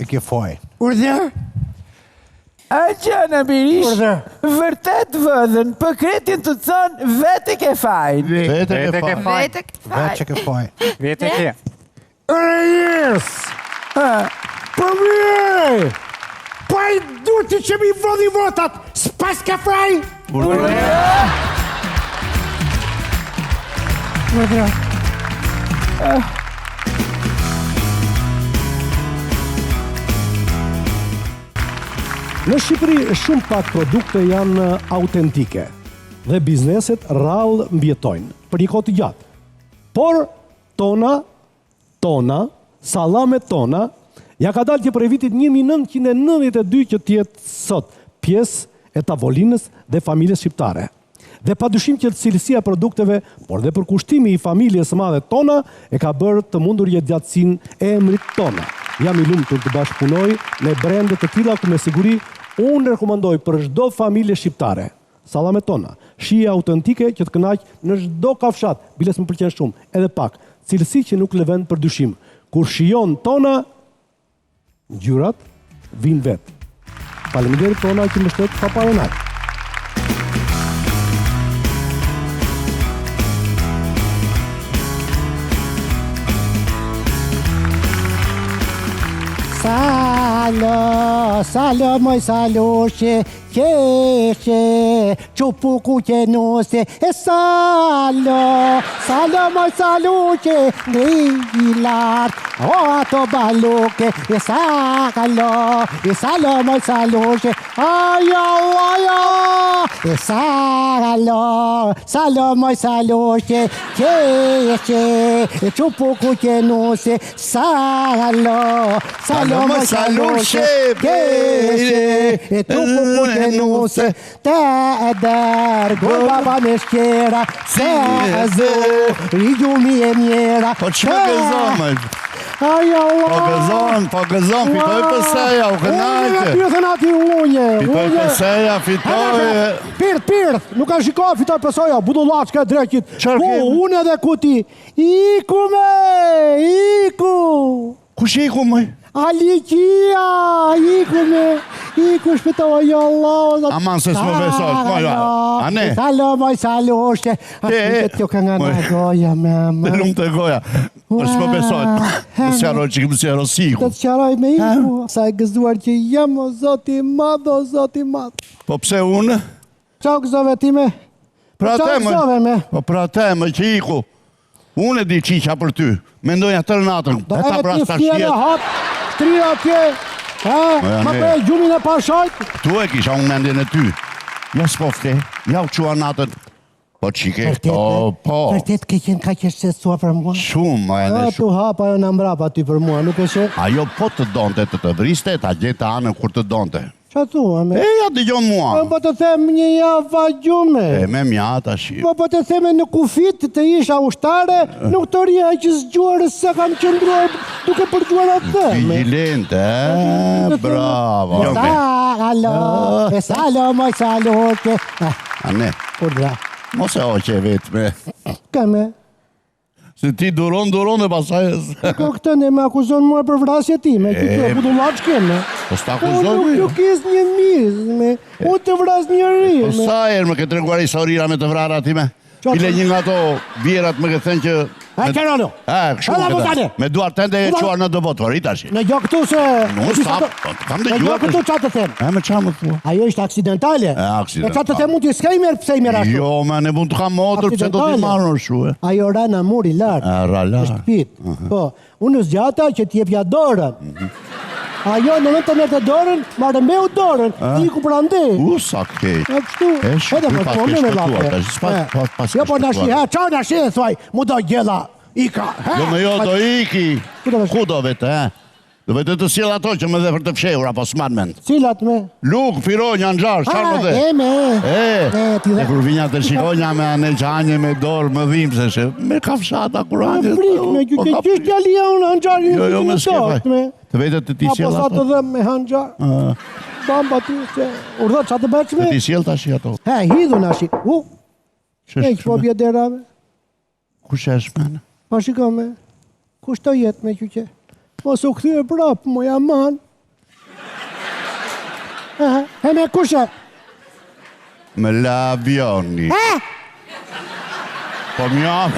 e ke fajin. Urdhe? A gjënë Berish. Urdhe? Vërtet vëdhen, për kretin të thonë, vete ke fajn. Vete ke fajin. Vete ke Vetë fajin. që ke fajin. Vete ke. Jes! Po mirë! Po I du ti që mi vodhi votat, s'pas ka fajin! Urdhe? Në Shqipëri shumë pak produkte janë autentike dhe bizneset rrallë mbjetojnë për një kohë të gjatë. Por tona, sallamet tona, ja ka dalë që për vitit 1992 që tjetë sot pjesë e tavolinës dhe familjes shqiptare. Dhe pa dyshim që cilësia e produkteve, por dhe për kushtimi I familjes së madhe tona, e ka bërë të mundur jetëgjatësinë e emrit tona. Jam I lumtur të bashkëpunoj me brende të tilla ku me siguri unë rekomandoj për çdo familje shqiptare. Sallamet tona, shije autentike që të kënaq në çdo kafshat, biles më pëlqen shumë, edhe pak, cilësi që nuk lëvend për dyshim. Kur shijon tona, ngjyrat vijnë vetë. Faleminderit tona që më shtet pa parë. Salo, moj saloshe, qeshe, qupuku qenose, e salo, moj saloshe, ngrilar, o ato baluke, e salo, moj saloshe, ajo, e salo, moj saloshe, qeshe, qupuku qenose, salo, moj saloshe, e tu putenuse, te edergo, baba me shkjera, se zo, rigjumi e mjera. Po që me gëzon, Po gëzon, fitoj pëseja, u kënajte. Pyrthën ati unje. Fitoj pëseja, fitoj... Pirth, nuk ka shikoha, fitoj pëseja, budullat që ka drekit. Ku, unë edhe ku ti. Iku me, iku. Kush iku me? Aliqia, iku shpitova, jo Allah. Aman se s'mo besot, a ne? Salo, moj saloshe. Ashtë kjo ka nga nga goja, me. Lumë të goja. Por s'mo besot. Më sjaroj që këmë sjaroj si iku. Të të sjaroj me iku. Sa e gëzuar që jam o zoti madh. Po pse unë? Qa gëzove ti me? Pra Qa te gëzove me? Po pra te me që iku. Unë e di qiqa për ty. Mendojnë atër natën. Da e ti fjere hap, shtrira tje. Ma për e gjumin e pashajt. Tu e kisha unë mendjen e ty. Ja s'pofte, ja u qua natën. Po qike, po. Vërtet ke qenë ka qeshtë sesua për mua. Shumë, ma e në Tu hapa jo në mbrapa ty për mua, nuk e shë? Ajo po të donte të vriste, ta gjete anën kur të donte. Qa thua me? Ja dëgjon mua. Po të them një javë vagjume. Me mja tash. Po të them në kufit të isha ushtare, nuk të rria që zgjuarës se kam qëndruar duke përgjuar atë. Vigilente, bravo. Salo, moj salute. Ane, Urdra. mos e oqe vetë me. Kame? Se ti duron dhe pasaj... Ko këtë ne me akuzon mua për vrasje time, që të budullaç keme. Po s'ta akuzon Unë nuk kis një mizme, unë të vras një rime. Po sa erë më këtë treguar historira me të vrara time? Bile një nga to vjerat më këtë thënë që... Kerano! Kështu më këtë. Me duar tende e quar në dëbot, për i tashi. Në jo këtu se... Kam dhe Në jo gjuar... këtu qa të them. Me qa më thua? Ajo ishte aksidentale. E qa të them mund t'i s'ka i merë pëse i merë ashtu. Jo, me ne mund të kam motor, pëse do t'i marrë në shu. Ajo ra në muri lartë. Ra lartë. Shtëpit. Po, unë zgjata që t'jepja dorën. Ajo në të mërë të dorën, marrë me u dorën, i ku prande. Sa kej. E kështu. Edhe po të me lape. Jo, po në shi, qa në shi e thuaj, mu do gjela, ika. Jo, me jo do iki. Ku do vete, Do vete të sjell ato që më dhe për të fshehur, apo s'man mend. Cilat me? Luk, pironja, nxar, çfarë më dhe? E kur vinja të shikonja me anë qanje me dorë, më dhimbse se me kafshata kurane. Me qysh djalia unë hanxarin. Jo, me skefaj. Të vete të ti sjell ato. Apo sa të dhe me hanxar. Bamba ty se urdhët qa të bëqme. Të ti sjell tash ato. Hidhun ashi. E që po bjederave. Kush e shmene? Pa shikome. Kush të jetë me qyqe? Mos u këthy e prapë, mo jam man. E me kushe? Me labioni. Po mjam.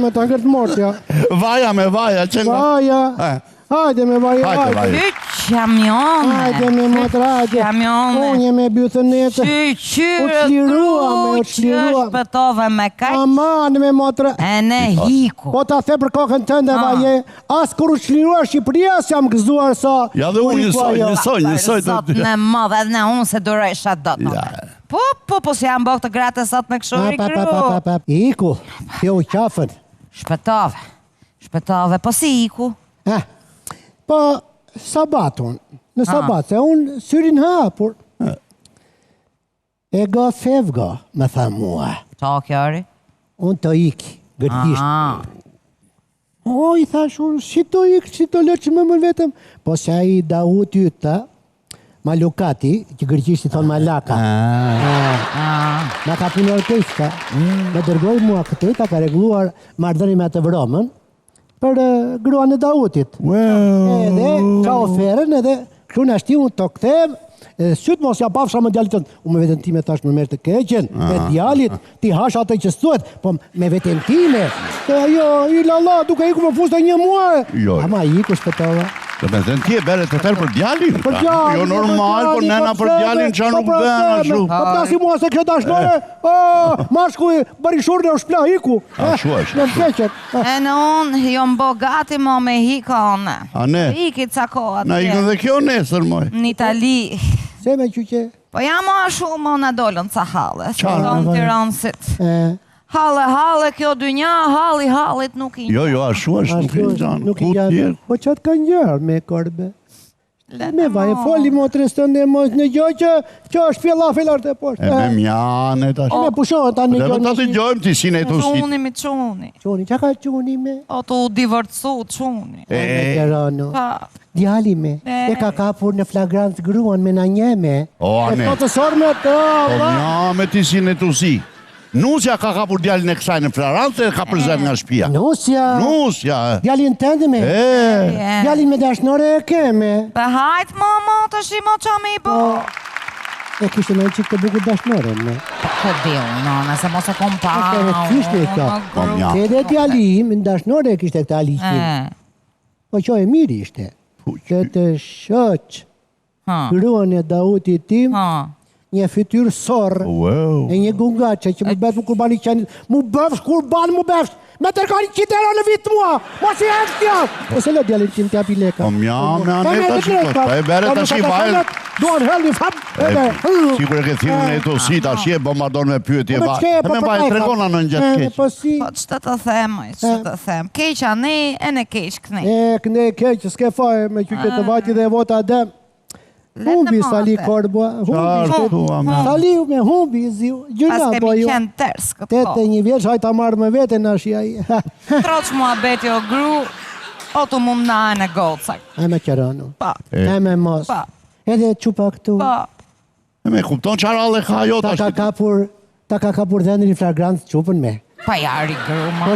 Me të ngërtë mortja. Vaja me vaja, që nga? Vaja. Hajde me vaja. Hajde vaja. Qamione. Hajde me motra, hajde. Qamione. Unje me bythënetë. Qyqyre që shpëtove me kaj. Aman me motra. E ne hiku. Po ta the për kokën tënde vaje. As kur u qliruar Shqipëria s'jam gëzuar sa. Ja dhe unë njësoj. Sot në modhe dhe unë se duresha do të. Po si jam bëk të gratë sot me këshu i kru. Iku, kjo u qafën. Shpëtove, po si iku? Po, sabatun. Në sabat, se unë syrin hapur. E ga fevga, me tha mua. Qa kjari? Unë të iki, gërtisht. O, i thash unë, si të iki, si të lërë që më mërë vetëm. Po se a i da u t'yta, Malukati, që gërgjisht i thonë Malaka. Ma ka punor kejshka. Me dërgoj mua këtë, ta ka regluar mardhëni me të vromën për gruan e Dautit. Edhe, ka oferën edhe, kështu në ashti unë të këthem, sytë mos ja pafsha më djalit tënë. Unë me vetën time tash më mërë të keqen, me djalit, ti hasha atë që s'tuet, po me vetën time. Jo, i lala, duke iku më fustë një muaj. Ama iku shpëtova. Dhe me thënë ti e bere të tërë për djalin. Jo normal, por nena për djalin që nuk bëna shu. Po plasi mua se kjo dashnore, mashkuj barishur në shpla hiku. Ashu është. Në mkeqet. E në unë, jo mbo gati mo me hika one. A ne? Hiki ca kohë atje. Na ikën dhe kjo nesër, moj. Në Itali. Se me qyqe? Po jam o ashu mo në dollën ca hale. Se tonë tiranësit. Hale, kjo dynja, halit nuk i një. Jo, ashu është, nuk i një. Nuk i një. Po qatë ka njërë me korbe. Me vaj, foli motrës të ndë mos në gjoj që është fjella fillar të poshtë. E me mjane tash. Me pushonë ta në gjoj. Dhe të të gjojmë ti si ne të si. Quni mi quni. Quni, që ka quni me? O të u divërcu, quni. Djali me, e ka kapur në flagrant gruan me në njeme. O, ane. E të sorë me të, po mjame ti si ne të si. Nusja ka kapur djalin e kësaj në flagrant e ka përzem nga shpia. Nusja. Djalin tëndë me. Djalin me dashnore e keme. Pe hajt mama të shimo qa me i bo. E kishtë në qikë të bukur dashnore me. Po dio, nana, se mos e kompa. Kishtë e ka. Edhe djalim, në dashnore e kishtë e këta alishin. Po qo e mirë ishte. Që të shoq gruan e Dautit tim, një fytyrë sorë, e një gungache që mu bëfsh mu kurbani qenit, mu bëfsh kurban mu bëfsh, me tërkani qitera në vitë mua, mos i hekës tja. Po se le djalin qim t'ja pileka. Po mjame, ane ta shikot, pa e bere ta shivajnë. Duan hel një fam, Sikur e ke thirën e to si ta shje, bombardon me pyetje vaj. E me vaj tregona në njëtë keq. Po që të them, që të them. Keqa ne, e ne keq këne. E këne keq, s'ke faj me qyqet të vajti dhe e vota adem. Humbi Sali Korba, Sali me humbi ziu. Pas kemi qenë ters këtë kohë. 81 vjeç, hajt ta marrë me vete na shi ai. Troç muhabeti o gru, o të mumna e gocak. Ai me qerano. Pa. E me mos. Pa. Edhe çupa këtu. Pa. Me kupton çfarë alle ka ajo tash. Ta ka kapur dhënë në flagrant çupën me. Pa jari gru, ma,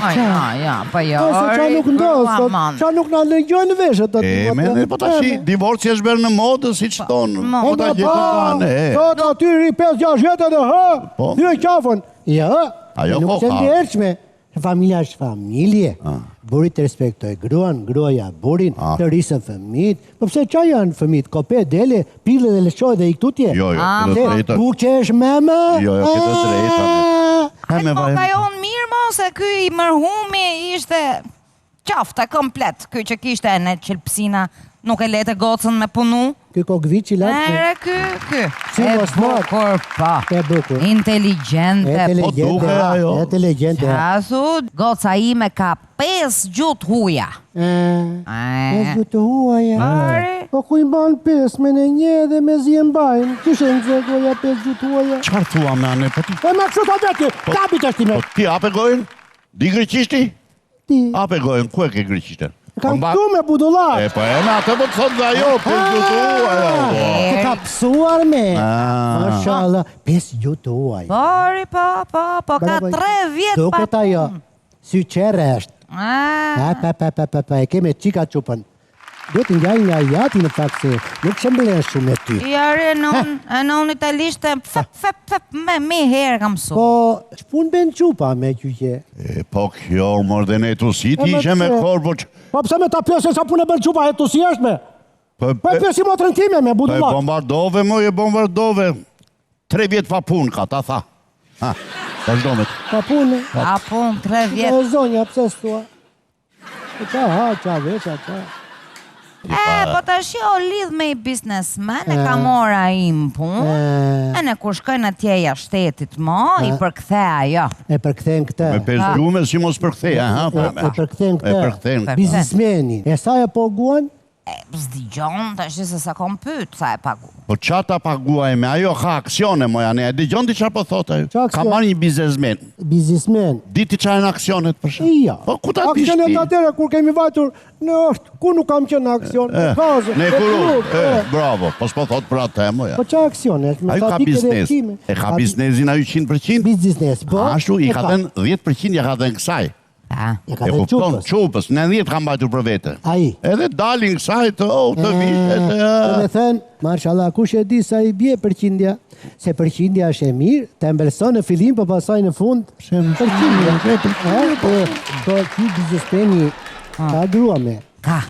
pa jari. Qa nuk ndosë, qa nuk në legjojnë veshët. Po tash, divorci është bërë në modë, si që tonë. Po ta gjithë të atyri 5-6 jetë edhe, thyë qafën. Ja, nuk se ndërqme. Familja është familje. Burit të respektoj gruan, gruaja burin, të rrisën fëmit. Po pse qa janë fëmit? Kope, dele, pile dhe lëshoj dhe i këtutje? Jo, këtë drejta. Buk që është meme? Jo, këtë drejta. Po ka jonë mirë mo, se ky i mërhumi ishte qafta komplet. Ky që kishte në qelpsina, nuk e lete gocën me punu. Ky kokvici lartë? Ere, ky. E bukur, pa. E bukur. Inteligente. Inteligente. Qasu, goca ime ka 5 gjutë huja. 5 gjutë huja? Pari. Po ku i mban 5 me në një dhe me zi e mbajnë? Kishe në zegoja 5 gjutë huja? Qarë thua me anë, po ti? E me kështu të veti, kapit është ti me. Ti ape gojnë? Di greqishti? Ti. Ape gojnë, ku e ke greqishten? Kam këtu me budullar. Po e me atë po të thotë dhe ajo, 5 gjutë huaj. Të ka pësuar me. Mashallah, 5 gjutë huaj. Pari, po ka 3 vjetë pa. Duket ajo, sy qere është. E keme qika qupën. Do të njaj nga jati në fakt se nuk shëmbelen shumë me ty. Jare, në unë italisht me mi herë kam su. Po, shpun ben qupa me qyqe? Po kjo, mërë dhe ne të si ti ishe me korbo që... Po pëse me ta pjesën sa pune ben qupa e të si është me? Po e pjesim o të rëntime me budullat. Po e bombardove, mo e bombardove. 3 vjetë fa pun ka, ta tha. Ha, ta shdomet. Fa pune? Fa pun, 3 vjetë. E zonja, pëse stua? Qa veqa. Po të shio lidh me i biznesmen, e ka mora im pun, e në kur shkojnë atjeja shtetit mo, i përkthe ajo. E përkthejnë këtë. Me 5 gjume si mos përkthe, e përkthejnë këtë. Biznesmeni. E sa e poguan? Zdigjon, të shi se sa kom pyt, sa e pagu. Po qa ta paguaj me ajo ka aksione, moja ne, e digjon ti qa po thot ajo? Ka marrë një biznesmen. Biznesmen? Diti qa e në aksionet për shumë? Ija. Po ku ta pishti? Aksionet atere, kur kemi vajtur në është, ku nuk kam qenë në aksion? Ne kuru, bravo, po s'po thot për atë e moja. Po qa aksionet? Ajo ka biznes, e ka biznesin ajo 100%? Biznes, po. Ashtu, i ka den 10% ja ka den kësaj. E ka dhe qupës, në 10 kam bajtur për vete. Aji. Edhe dalin kësaj të vishtet. Të me thënë, marshallah, kush e di sa i bje përqindja? Se përqindja është e mirë, të embelson në filim, për pasaj në fund. Përqindja. Po ti biznesmeni, ka grua me? Ka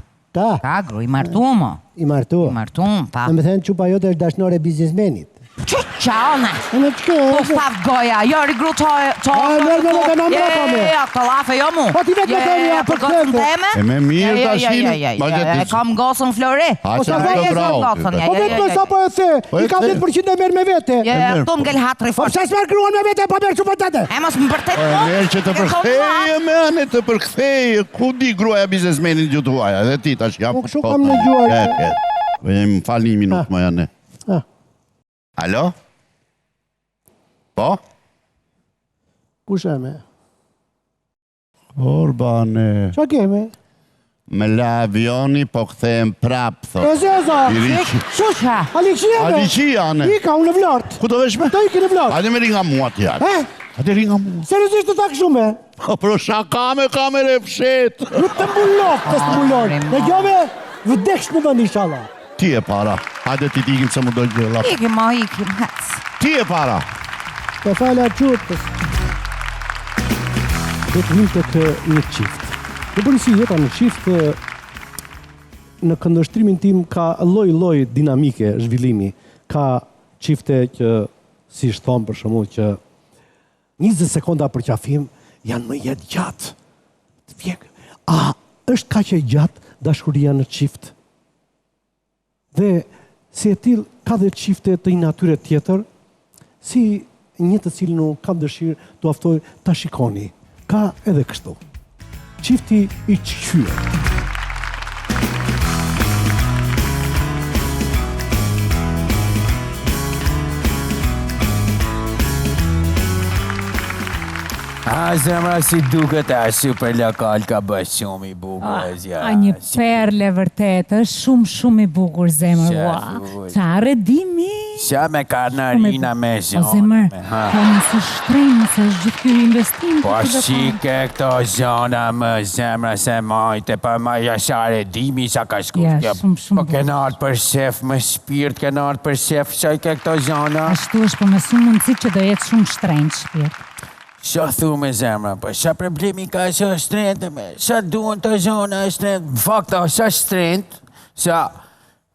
gru, i martu mo. I martu? I martu, pa. Në me thënë, qupa jote është dashnore biznesmenit. Qa one? Po stav goja, jori gru të lafe jo mu. Po ti vetë me temi ja për këtënde. E me mirë të ashtinë. E kam gosën flore. Po vetë me sa po e the, i ka 10% e merë me vete. Tu m'gel hatri fort. Po pëse s'merë gruan me vete, po merë që për tëte. E mos më përtet po. E merë që të përktheje, me anë të përktheje. Ku di gruaja biznesmenin gjutuaja, edhe ti tash jam. Po kështu kam në gjuar. Më falë 1 minutë, moja ne. Alo? Po? Kush e me? Orbane. Qa keme? Me la avioni po këthejmë prapë, thot. E zeza! Shusha! Aliqia me! Aliqia, ne! Ika, unë në vlartë. Ku të veshme? Të iki në vlartë. Hajde me ringa mua t'ja. Hajde ringa mua. Seriosisht të takë shume? Pro shaka me kamere fshet. Nuk të mbullot, të mbullot. Në gjove, vëdeksh në vënd, inshallah. Ti e para. Hajde ti t'ikim se më dojnë gjë lafë. Ikim, hec. Ti e para. Të fala qutës. Do të një të kë një qift. Në përësi jeta në qift, në këndështrimin tim ka loj dinamike zhvillimi. Ka qifte që, si shtonë për shumë, që 20 sekonda për qafim janë më jetë gjatë. A është ka që gjatë dashuria në qift? Dhe si e til ka dhe qifte të i natyre tjetër, si një të cilë nuk kam dëshirë të aftoj të shikoni. Ka edhe kështu. Qifti i qyre. A zemra si duket e super lokal ka bërë shumë i bukur. A një perle vërtet, është shumë i bukur zemër. Qa redimi? Qa me karnarina me zonë. O zemër, po nësë shtrenjë, nësë është gjithë kjo investim. Po shike këto zona më zemra se majte, pa ma jashare dimi sa ka shkut. Po kena artë për shef, më shpirt, kena artë për shef, që i ke këto zona. Ashtu është, po me shumë mundësi që do jetë shumë shtrenjë shpirt. Qa thu me zemra, po qa problemi ka që shtrenjë me, qa duen të zona shtrenjë, fakta, qa shtrenjë, qa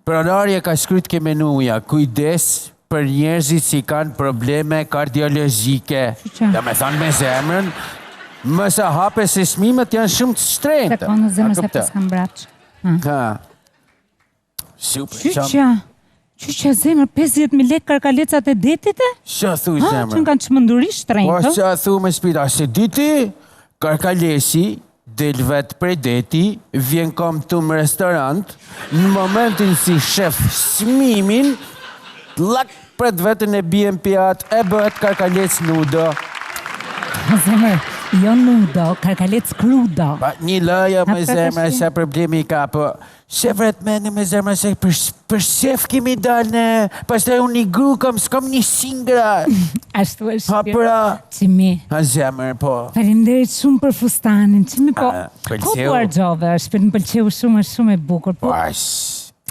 pronarje ka shkryt ke menuja, kujdes për njerëzit si kanë probleme kardiologike. Da me thonë me zemrën, mësa hape se smimet janë shumë të shtrenjë. Se konë zemrë se pas kam braqë. Ka. Super, Qyqa zemër, 50.000 lekë karkalecat e detit e? Qa thu zemër? Që në kanë qëmënduri shtrenjë, po qa thu me spira, se diti, karkalesi, del vetë prej deti, vjen kom të më restorant, në momentin si shef smimin, lak pret vetën e bjen pjat, e bët karkalec nudo. Zemër, jo nudo, karkalec krudo. Një lëja me zemër, se problemi ka, po shefret meni me zemër, se për shef kemi dalë në, pas të unë një gru, s'kam një singra. Ashtu është ha, pra, Qimi. Ha zemër, po. Faleminderit shumë për fustanin, Qimi, po, pëlqeu. ko tu argjove është, për në pëlqeu shumë e bukur, po.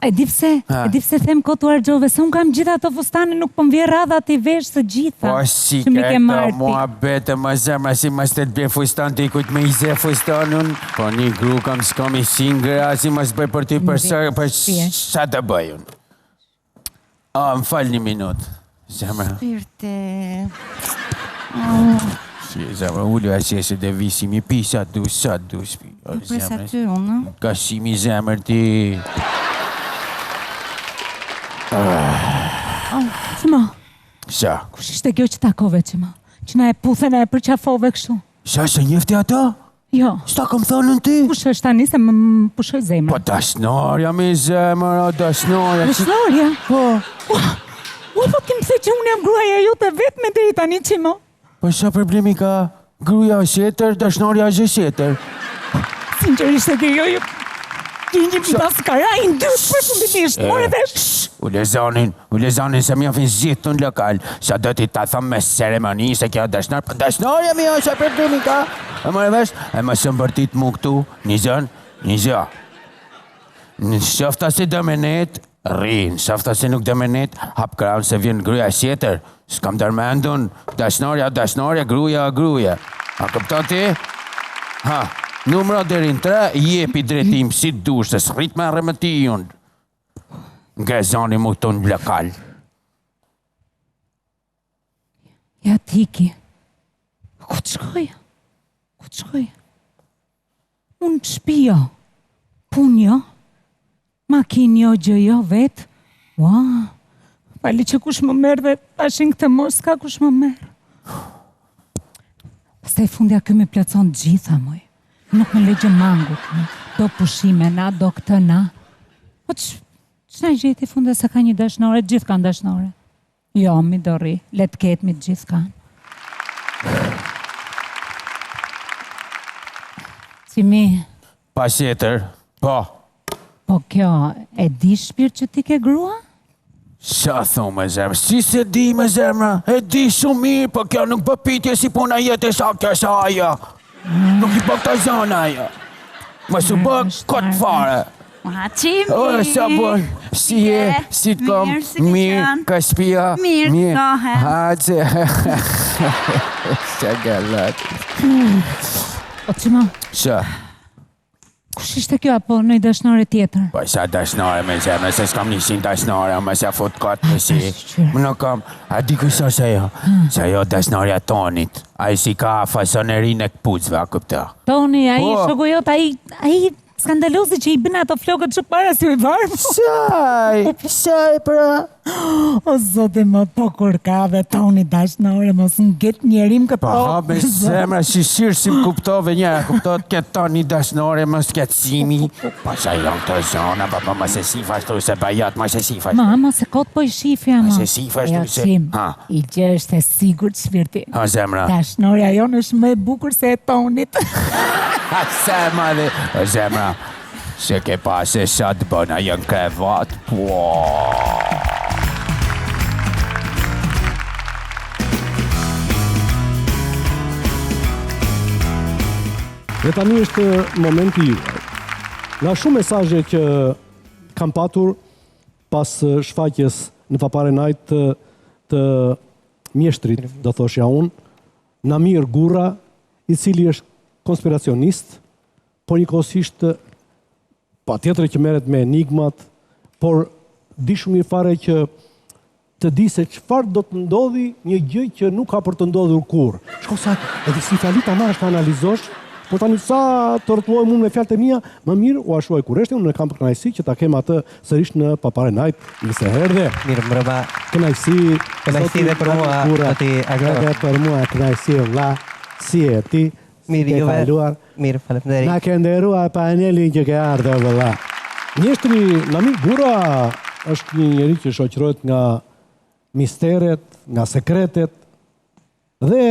E di pse them ko tu argjove, se unë kam gjitha ato fustane, nuk po m'vje radha t'i vesh së gjitha. Po, si ke këto mua bete, më zemra, si më stet bje fustan t'i kujt me i ze fustanun, po një gru kam s'kom i singra, si më s'bëj për ty për sa të bëjun. Më fal një minut, zemra. Shpirte... Si, zemra, ullu e qesë dhe visimi, pi sa du, shpi. Presa ty, unë? Ka shimi zemër ti... Qima, Qa? kush ishte kjo që takove, Qima? Që na e puthe, na e përqafove kështu? Qa, se njefti ata? Jo. Shta kom thonën ti? Kush është tani se më pushoj zemrë? Po dashnarja me zemrë, dashnarja. Dashnarja? Po. Po ti më the që unë jam gruaja jote vetë me deri tani, Qima? Po qa problemi ka gruja shetër, dashnarja është shetër? Sinqerisht e kjo jo... Një paskara i ndyrë përfundimisht, more vesh. U lezonin se mi ofin zhitë të në lokal, sa do t'i ta thëmë me ceremoni se kjo dashnar, po dashnarja mi o, sa problemi ka? E more vesh, e më së mbërtit mu këtu, një zë. Në shofta si dëmenet, rinë, shofta si nuk dëmenet, hap kraun se vjen gruja sjetër, s'kam dërmendun, dashnarja, gruja. A këpto ti? Ha. Numro dherin 3, jepi dretim si dush, se s'rrit me arremëti unë. Nga zoni mu të në lokal. Ja tiki. Ku të shkoja? Unë të shpio. Punjo. Makinjo, gjëjo, vetë. Ua. Pali që kush më merë dhe tashin këtë mos, ka kush më merë. Staj fundja këmi plëcon gjitha, moj. Nuk më legjë mangut, do pushime na, do këtë na. Po që na gjeti funde se ka një dashnore, gjithë kanë dashnore. Jo, mi dori, letë ketë mi gjithë kanë. Qimi? Pa sjetër, po. Po kjo, e di shpirë që ti ke grua? Qa thumë me zemrë, si se di me zemrë, e di shumë mirë, po kjo nuk pëpitje si puna jetë e sa kjo sa aja. Nuk i bëk të zona ajo. Më së bëk këtë fare. Ma Qimi. O, sa bërë. Si e, si të kom. Mirë, ka shpia. Mirë, kohe. Haqë. Qa galat. O, Qima. Qa? Kush ishte kjo apo në i dashnore tjetër? Po, sa dashnore me zemrë, se s'kam një sin dashnore, më se fut këtë me si. Më nuk kam, a di kësa se jo? Se jo dashnorja Tonit. A i si ka fasoneri në këpucve, a këpta. Toni, a i shoku jot, a i Skandaloze që I bën ato flokët që para si I varmë. Saj, pra. O zote më, po kur ka dhe toni dashnore, mos ngjet njerim këtë. Po, me zemra, si më kuptove një, kuptot këtë toni dashnore, mos sketësimi. Pasha janë këto zona, pa mos e sifa shtu se bajat, mos e sifa shtu. Ma, mos e kot po I shifja, ma. Mos e sifa shtu se... I gjë është e sigurt shpirti. O zemra. Dashnorja jonë është më e bukur se e tonit. O zemra, se ke pas e sa të bëna jënë krevat, po... Dhe tani është momenti juaj. Nga shumë mesazhe që kam patur pas shfaqjes në Papare Night të mjeshtrit, do thoshja unë, Namir Gurra, I cili është konspiracionist, por njëkohësisht patjetër që merret me enigmat, por di shumë mirë fare që të di se çfarë do të ndodhi një gjë që nuk ka për të ndodhur kurrë. Shko sa edhe si fjalita marrësh të analizosh. Po tani sa të rrotullohem unë me fjalët e mia, më mirë u ashuaj Kurreshtin, unë kam kënaqësi që ta kem atë sërish në Papare Night, nëse erdhe. Mirë mbrëma. Kënaqësi dhe për mua, ti Agro. Edhe për mua kënaqësi vëlla, si e ti? Mirë juve. Mirë, faleminderit. Na ke nderuar panelin që ke ardhur vëlla. Mjeshtri Namir Gurra është një njerëz që shoqërohet nga misteret, nga sekretet dhe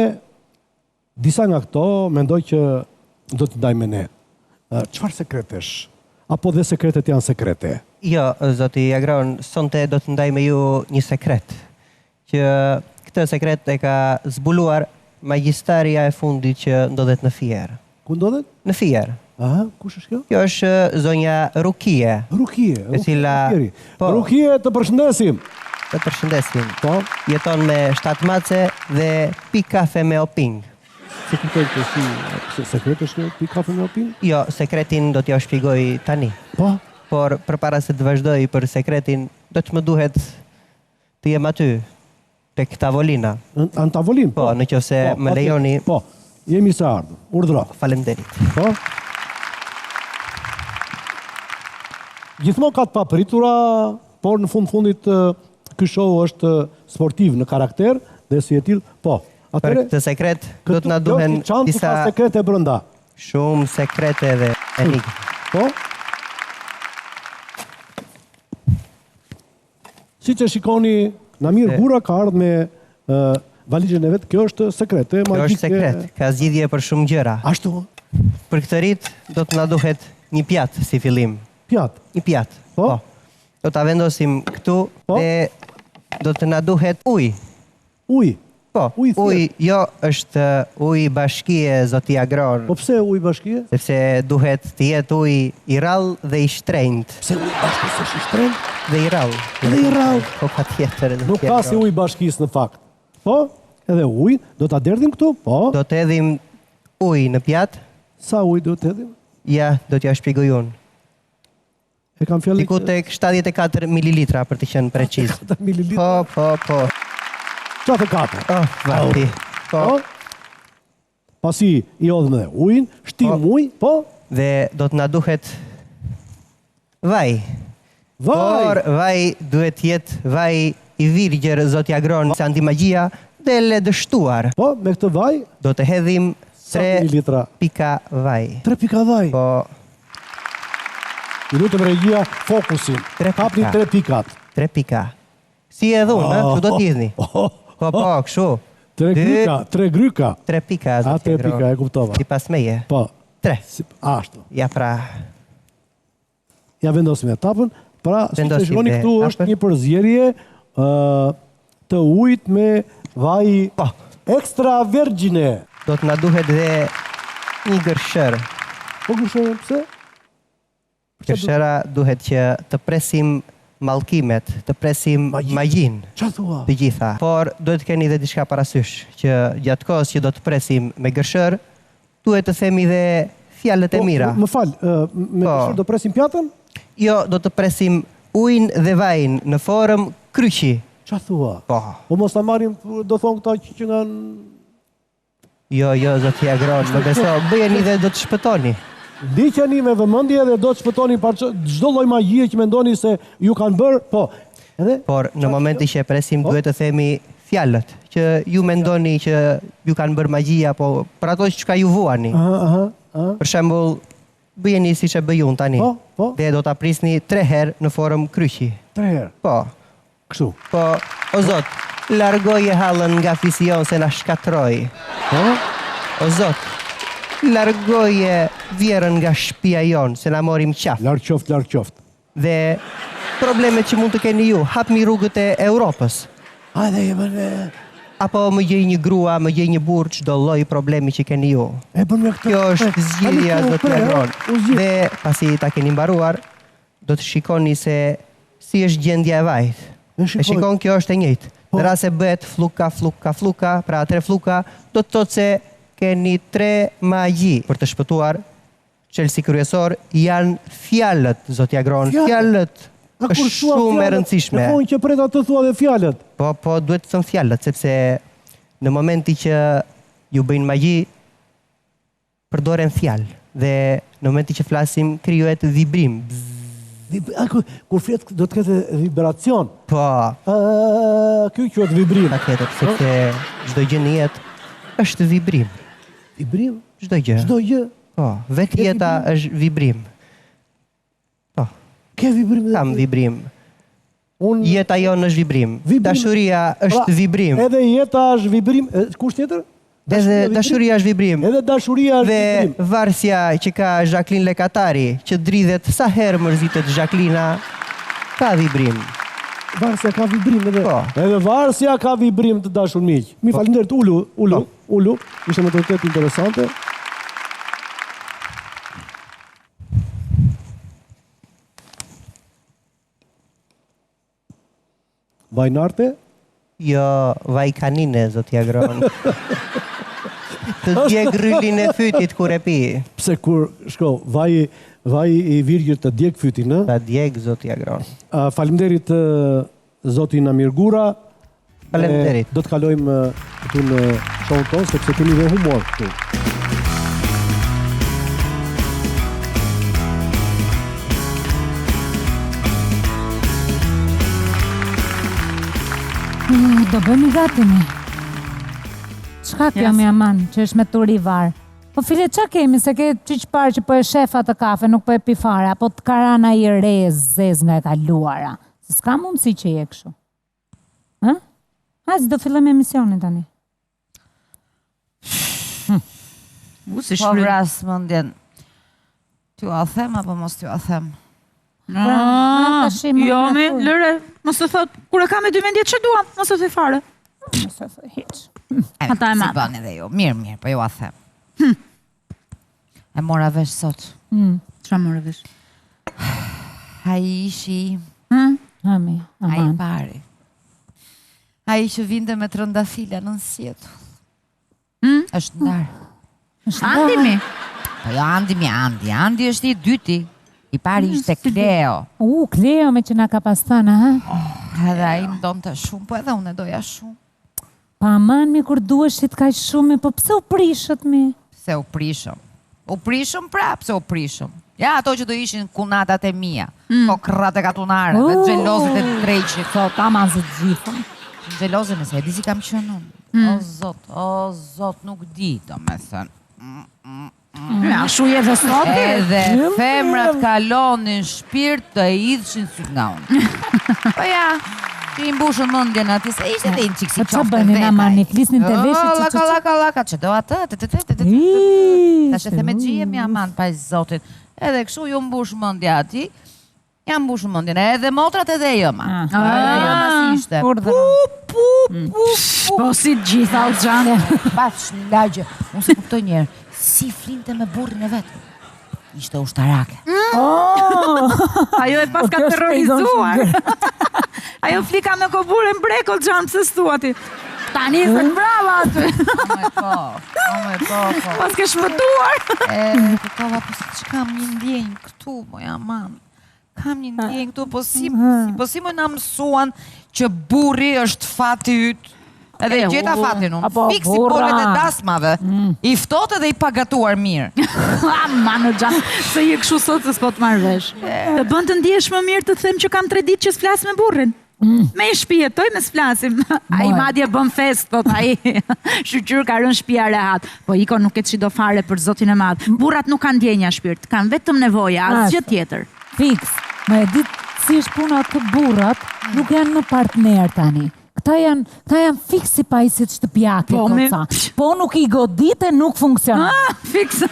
disa nga këto mendoj që do të ndaj me ne. Çfarë sekretesh? Apo dhe sekretet janë sekrete? Jo, zoti Agron, sonte do të ndaj me ju një sekret. Që këtë sekret e ka zbuluar magjistaria e fundit që ndodhet në Fier. Ku ndodhet? Në Fier. Aha, kush është kjo? Kjo është zonja Rukie. Rukie, e cila Rukie, të përshëndesim. Të përshëndesim. Po. Jeton me 7 mace dhe pi kafe me oping. Sekretet të si sekret është pi kafe me oping? Jo, sekretin do t'ja shpjegoj tani. Po. Por përpara se të vazhdoj për sekretin, do të më duhet të jem aty tek tavolina. Në tavolin? Po, në qoftë më lejoni. Po, jemi së ardhur. Urdhëro. Faleminderit. Po. Gjithmonë ka të papritura, por në fundit ky show është sportiv në karakter dhe si e tillë, po. Për këtë sekret do të na duhen disa sekrete brenda. Shumë sekrete dhe enigme. Po. Siç e shikoni, Namir Gurra ka ardhur me valizhen e vet. Kjo është sekrete magjike. Kjo është sekret, ka zgjidhje për shumë gjëra. Ashtu. Për këtë rit do të na duhet një pjatë si fillim. Pjatë. Një pjatë. Po. Do ta vendosim këtu dhe do të na duhet ujë. Ujë. Po, uj jo është uj bashkie, zoti Agron. Po pse uj bashkie? Sepse duhet të jetë uj I rrallë dhe I shtrenjtë. Pse uj bashkie është I shtrenjtë? Dhe I rrallë. Dhe I rrallë? Po patjetër. Nuk ka si uj bashkis në fakt. Po, edhe uj, do ta derdhim këtu? Po. Do të edhim uj në pjatë. Sa uj do të edhim? Ja, do t'ja shpjegoj unë. E kam fjalën. Diku tek 74 mililitra për të qenë preciz. 74 mililitra? Po. Qatë 4. Vati. Po. Pasi I odhëm dhe ujin, shtim uj, po. Dhe do të na duhet vaj. Por vaj duhet jetë vaj I virgjër, zoti Agron, se antimagjia dhe le dështuar. Po, me këtë vaj? Do të hedhim 3 pika vaj. 3 pika vaj? Po. I lutëm regjia fokusin. Kapni 3 pikat. 3 pika. Si edhe unë, që do t'jidhni? Po, kështu. 3 gryka. 3 pika, zoti Agron. 3 pika, e kuptova. Si pas meje. Po. 3. Ashtu. Ja pra. Ja vendosim etapën. Pra, si të shikoni këtu është një përzierje të ujit me vaj ekstra vergjine. Do të na duhet dhe një gërshër. Po gërshër, pse? Gërshëra duhet që të presim mallkimet, të presim magjin. Çfarë thua? Të gjitha. Por duhet të keni edhe diçka parasysh, që gjatë kohës që do të presim me gërshër, duhet të themi dhe fjalët e mira. Më fal, me gërshër do presim pjatën? Jo, do të presim ujin dhe vajin në formë kryqi. Çfarë thua? Po. Po mos ta marrim, do thonë këta që nga Jo, zoti Agron, më beso, bëjeni dhe do të shpëtoni. Ndiqeni me vëmendje dhe do të shpëtoni çdo lloj magjie që mendoni se ju kanë bërë, po. Por në momentin që e presim duhet të themi fjalët që ju mendoni që ju kanë bërë magjia, po për ato që ka ju vuani. Për shembull, bëjeni siç e bëj unë tani. Dhe do ta prisni 3 herë në formë kryqi. 3 herë. Po. Kështu. Po, o Zot, largoje hallën nga fision se na shkatroi. O Zot, largoje vjerën nga shtëpia jon se na morim qafë. Larg qoftë. Dhe problemet që mund të keni ju, hapni rrugët e Europës. Apo më gjej një grua, më gjej një burr, çdo lloj problemi që keni ju. Kjo është zgjidhja do të lagron. Dhe pasi ta keni mbaruar, do të shikoni se si është gjendja e vajt. E shikon, kjo është e njëjtë. Në rast se bëhet fluka, pra 3 fluka, do të thotë se keni 3 magji për të shpëtuar. Çelësi kryesor janë fjalët, zotja Gron, fjalët. Është shumë e rëndësishme. Po që preta të thua dhe fjalët. Po duhet të thënë fjalët, sepse në momenti që ju bëjnë magji, përdoren fjalë. Dhe në momenti që flasim, krijohet vibrim. Kur flet do të ketë vibracion. Po. Ky quhet vibrim. Patjetër, sepse çdo gjë në jetë është vibrim. Vibrim? Çdo gjë. Po, vetë jeta është vibrim. Po. Ke vibrim? Kam vibrim. Jeta jonë është vibrim. Dashuria është vibrim. Edhe jeta është vibrim. Kush tjetër? Edhe dashuria është vibrim. Edhe dashuria është vibrim. Dhe varsja që ka Jacqueline Lekatari, që dridhet sa herë mërzitet Jacqueline, ka vibrim. Varsja ka vibrim edhe. Po. Edhe varsja ka vibrim, të dashur miq. Mi falënderit, ulu. Ishte më vërtet interesante. Vajnarte? Jo, vaj kanine, zotja Gron. Të djeg ryllin e fytit kur e pi. Pse kur, vaj i virgjit të djeg fytin, në? Ta djeg, zotja Gron. Faleminderit zotin Amir Gura. Faleminderit. Do të kalojmë këtu në show tonë, sepse kemi dhe humor këtu. Do bëjmë gati me. Çka kjo mi aman, që është me turi varë? Po file, qa kemi, se ke qiq parë që po e shefa të kafe, nuk po e pi fare, apo të karana i zez nga e kaluara. Se s'ka mundësi që je kështu. Hajtë, do fillem emisionin tani. Po vrasë mëndjen. T'ju a them, apo mos t'ju a them? Jo, me lëre, mos të thot, kur e kam e 2 mendje që duam, mos të thot fare. Mos të thot hiq. Ata e si bën edhe jo, mirë, po ju a them. E mora vesh sot. Qa mora vesh? A i ishi... A i pari. A i që vinde me trëndafila në nësjetu. Është ndarë. Andimi? Po jo, Andi është i dyti. I pari ishte Kleo. Kleo me që na ka pas thënë, ha? Edhe a i më donë të shumë, po edhe unë e doja shumë. Pa aman mi kur dueshit ka shumë, po pse u prishët mi? Pse u prishëm? U prishëm prapë, pse u prishëm? Ja, ato që do ishin kunatat e mia, kokrat e katunare, dhe gjelozit e drejqit. Sot, ama zë të gjithën. Gjelozit nëse, e di si kam qënë unë. O zot, nuk di, do me thënë. Ashu je dhe sot? Edhe femrat kalonin shpirt të idhshin syt nga unë. Po ja, që i mbushën mëndjen ati, se ishte dhe i në qikë si qofte vetaj. Po që bëni nga mani, flisnin të veshit që... Laka, që do atë, ta që the me gjije mi aman, pa i zotin. Edhe këshu ju mbushë mëndja ati, jam mbushë mëndjen, edhe motrat edhe jëma. Jëma si ishte. Po si gjitha o gjanë. Pas shlagje, unë se kuptoj njerë. Si flinte me burrin e vetë. Ishte ushtarake. Ajo e pas ka terrorizuar. Ajo flika me koburin breko gjanë pëse stua ti. Tani se të brava aty. Po. Pas ke shmëtuar. Këtova, që kam një ndjenjë këtu, moja mamë. Kam një ndjenjë këtu, po si më na mësuan që burri është fati ytë. Edhe gjeta fatin unë. Fiksi polet e dasmave. I ftohtë dhe i pagatuar mirë. Mano Gjan, se je kështu sot se s'po të marrë vesh. Të bën të ndihesh më mirë të them që kam 3 ditë që s'flas me burrin. Me i shpi jetoj me s'flasim. Ai madje bën fest, thot ai. Shqyr ka rënë shtëpia rehat. Po Iko nuk e çdo fare për zotin e madh. Burrat nuk kanë ndjenja shpirt, kanë vetëm nevoja, asgjë tjetër. Fiks. Më e ditë si është puna të burrat, nuk janë më partner tani. Këta janë fix si pajisit shtëpiake, po nuk i godite, nuk funksionon. Fiks.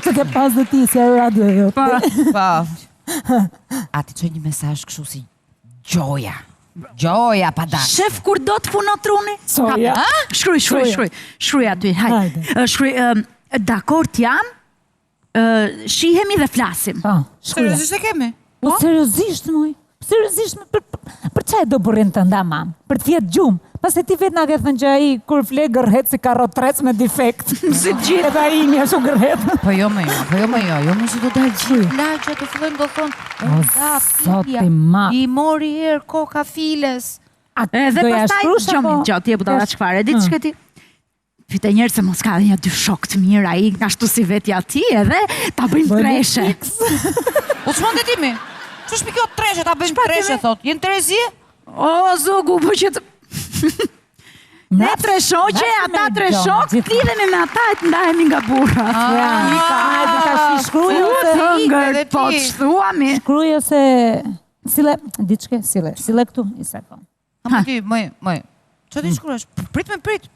Të ke pas dhe ti, si radio jo. Pa. A ti qoj një mesazh kështu si gjoja. Gjoja pa dash. Shef, kur do të puno truni? Soja. Shkruj aty, hajde. Shkruj, dakord jam, shihemi dhe flasim. Seriozisht e kemi? Po seriozisht, moj. Seriozisht, për çaj do burrin të nda, mam? Për të fjetë gjumë. Pas e ti vetë nga ke thënë që ai kur fle gërhet si karrotrec me defekt. Si gjithë edhe ai një ashtu gërhet. Po jo më jo më si do dalë gjithë. Lagja të fillojnë do thonë, i mori herë koka files. Edhe pastaj gjomi e budalla çfarë, di çka ti? Pyte njerë se mos ka dhe një 2 shok të mirë, ai ashtu si vetja ti edhe ta bëjmë treshe. Po ç'mund e timi? Që shpi kjo treshe, ta bëjmë treshe, thot. Jenë Terezie? O, zogu, po që të... Ne treshoqe, ata treshok, lidhemi me ata e të ndahemi nga burra. Hajde, ta shkrujo se hëngër, po të shtuami. Shkrujo se... Sile, diçke, sile këtu, i sekon. Ha, ti, moj, që ti shkruash? Prit me prit.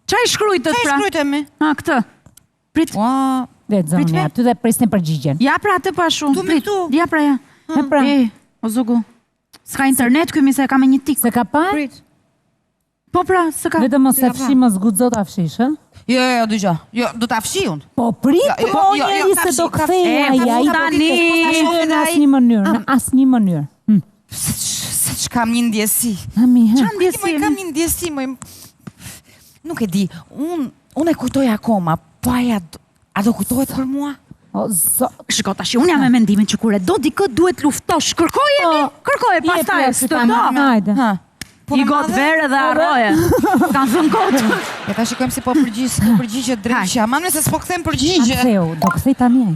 Qa i shkrujtët pra? Qa i shkrujtemi? Ha, këtë. Prit. Vetë zonja, ty dhe prisni përgjigjen. Ja pra atë pashu. Tu me tu. Ja pra ja. O zogu, s'ka internet këmi se ka me një tik. Se ka pa? Prit. Po pra, se ka. Vetë mos e fshi, mos gudzo ta fshish, ha? Jo, dëgjo. Jo, do ta fshi unë. Po prit, po njeri se do kthej ai në asnjë mënyrë. Se që kam një ndjesi. Kam një ndjesi, nuk e di. Unë e kujtoj akoma, po a do kujtojt për mua? Shiko tash, unë jam me mendimin që kur e do dikë duhet luftosh. Kërkoje, pastaj së të do. I gotë verë dhe arroje. Kanë thënë gotë. Ja ta shikojmë si po përgjigje drejtëshja. Ma nëse s'po këthem përgjigje. Atseu, do këthej tani.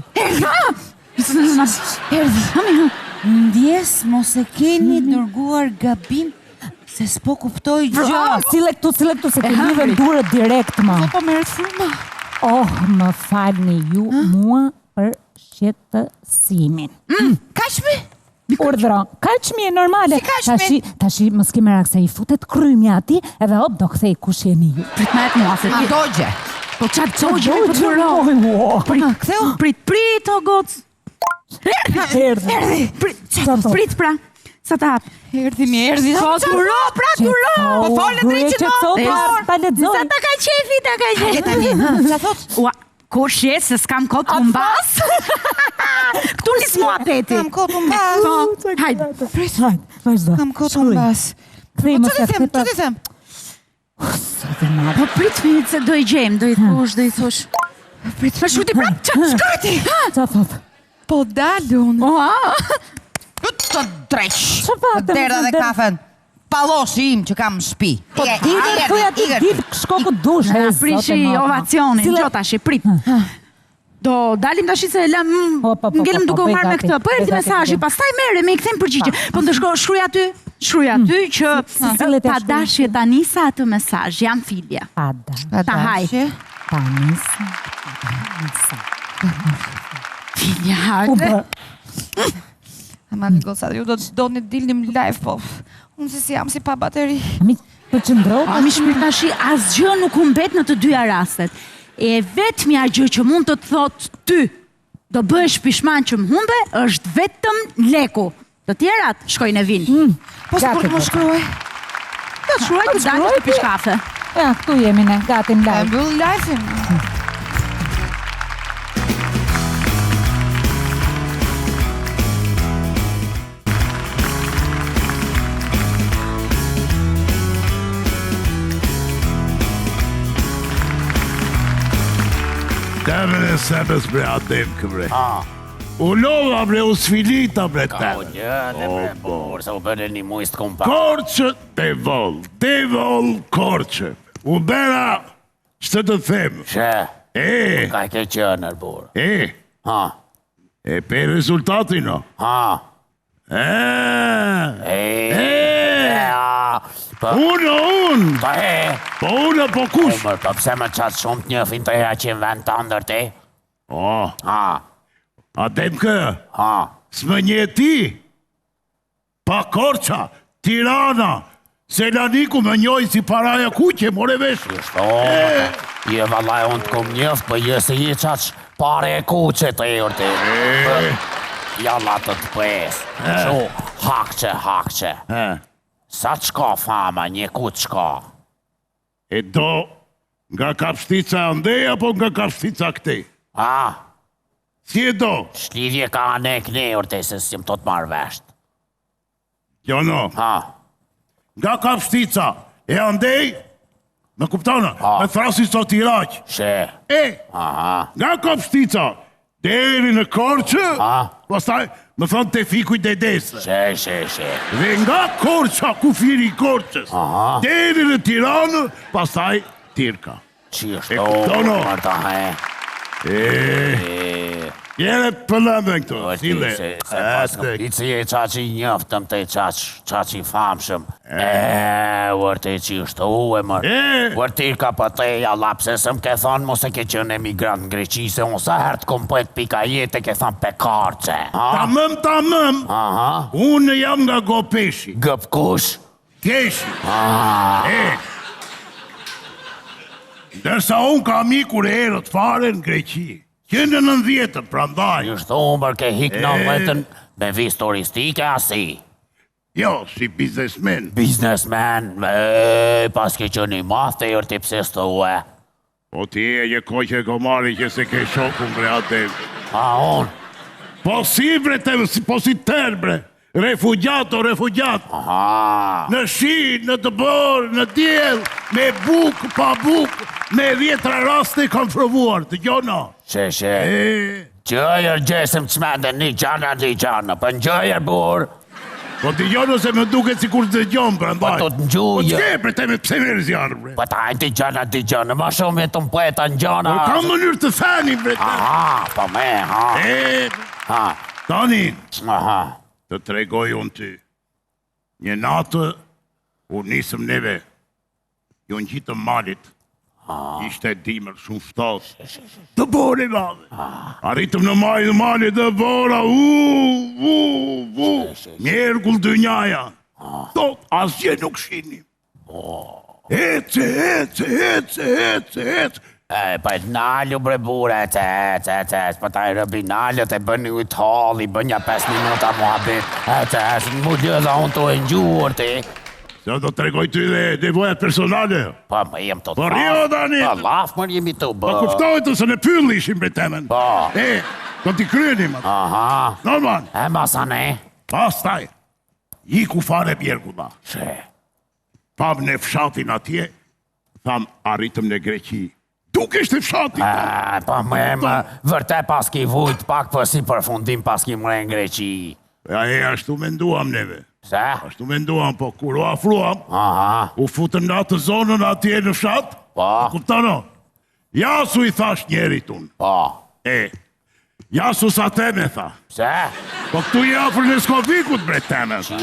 Erdi. Ndjes, mos e keni dërguar gabim se s'po kuptoj gjë. Sile këtu, se ti lidhen durët direkt, ma. Po meret fruma. Më falni ju mua për shqetësimin. Kaqmi? Urdhra, kaqmi e normale. Tashi më s'ke merak se i futet krymi ati edhe hop do kthej kush jeni ju. Prit me atë mua se ti. A dogje? Po qatë dogje me të bërë. Prit o gocë. Erdi. Prit pra. Sa ta hap. Erdi. Po turo, pra turo. Po folë drejt që do. Sa ta ka qefi, Sa thot? Kur shje se s'kam kohë të mbas? Këtu nisë mua peti. Kam kohë të mbas. Hajde. Vazhdo. Kam kohë të mbas. Që ti them? Po prit me se do i gjem, do i thush. Prit me shuti prap, shkërti. Qa thot? Po dalun. Të dreq. Derda dhe kafen. Paloshi im që kam në shpi. Po dir shkoku dush. Prishi ovacionin, gjo tashi, prit. Do dalim tashi se ngelëm duke u marrë me këtë. Po erdi mesazhi, pastaj merre me i kthem përgjigje. Po ndërshko shkruaj aty që pa dashje ta nisa atë mesazh, jam filja. Pa dashje. Ta nisa. Filja, hajde. Ama një gosa, ju do një dilnim live, po unë si jam si pa bateri. Ami, përqëndro? Ami shpirt tashi, asgjë nuk humbet në të dyja rastet. E vetmja gjë që mund të thot ty, do bëhesh pishman që më humbe, është vetëm leku. Të tjerat, shkojnë e vinë. Po së kur të më shkruaj? Do të shkruaj të dalë të pish kafe. Ja, këtu jemi ne, gatim live. E mbyll live-in. Deve dhe sebes bre, adem këbre. U lodha bre, u sfilita bre Ka teme. u njëne bre burë, se u bërë një mujst kompa. Korçë devol, korçë. U bera, që të them? She, ka ke qënër burë. Ha. E pe rezultatin, no? Ha. Unë. Po unë, po kush? Po pse më qatë shumë të njëfin të eja që në vend të ndër ti? Ha. A dem kë? Ha. S'më një ti? Pa Korça, Tirana, Selaniku më njoj si paraja kuqe, more vesh. Je vallaj unë të kom njëftë, për je se je qaç pare e kuqe të e urti. Jalla të të pes. Shu, hakqe. Sa të shka fama, një kutë shka? E do nga kapshtica ndej, apo nga kapshtica këte? Ha? Si e do? Shlidhje ka anek ne urti, se si më të të marrë vesht. Gjono. Ha? Nga kapshtica e andej, me kuptona, me thrasis të Tiraq. She. Nga kapshtica, deri në Korçë, pastaj, me thonë të fikuj dhe desë. She. Dhe nga Korça, kufiri Korçës, deri në Tiranë, pastaj Tirka. Qishtë, Marta, Jere pëllëmën këtu, sile. I që je qaqi njëftëm të qaqi famshëm. Vërte qishtë u e mërë. Vërtir ka për te ja lapse se më ke thonë mos e ke qënë emigrant në Greqi, se unë sa hertë kom pëjt pika jetë e ke thonë pekarqe. Tamëm, unë jam nga Gopeshi. Gëp kush? Keshi. Dërsa unë ka mikur e erët fare në Greqi. Kënë në 90, pra ndaj. Jështë umër ke hik në vetën me vis turistike asi? Jo, si biznesmen. Biznesmen? Pas ke që një math të jërë tipse së ue. Po ti e një koj që gomari që se ke shoku bre atë. A unë? Po si bre të, po si tërë bre. Refugjat. Në shi, në të borë, në djelë, me buk, pa buk, me 10 raste kam provuar, të gjona. She. Gjëjër gjesëm të smende një gjana, për në gjëjër burë. Po të gjona se më duke si kur të gjonë, për ndaj. Po të në gjujë. Po të ke, për te me pse me rëzjarë, bre. Po ta hajnë të gjana, ma shumë e të mpojeta në gjana. Po kam mënyrë të thani, bre. Aha, po me, ha. Tani. Aha. Të tregoj unë ty. Një natë, unë nisëm neve, ju në gjitëm malit, ishte dimër shumë ftohtë, të bore madhe. Arritëm në malit dhe bora, mjergull dënjaja. Tot, asgje nuk shinim. Ece. Pa e të nalju bre bure, pa ta e rëbi nalju të bëni u të halli, bënja 5 minuta muhabit, mu ljëdha unë të e njurë ti. Se do të tregoj ty dhe nevojat personale. Pa, më jem të Po rio, Dani. Pa, laf më jemi të bë. Po kuftojtë se në pyll ishim bre temen. Pa. Do t'i kryenim. Aha. Normal. Masa ne. Pastaj, iku fare bjergulla. She. Pam në fshatin atje, tham arritëm në Greqi. Duk ishte fshatin. Pa më vërte pas ki vujt pak për si përfundim pas ki mre në Greqi. Ashtu menduam neve. Se? Ashtu menduam, po kur u afruam, u futën në atë zonën atje në fshat, kuptano, Jasu i thash njerit unë. Jasu sa teme, tha. Se? Po këtu i afrë në Skovikut, bre teme, tha.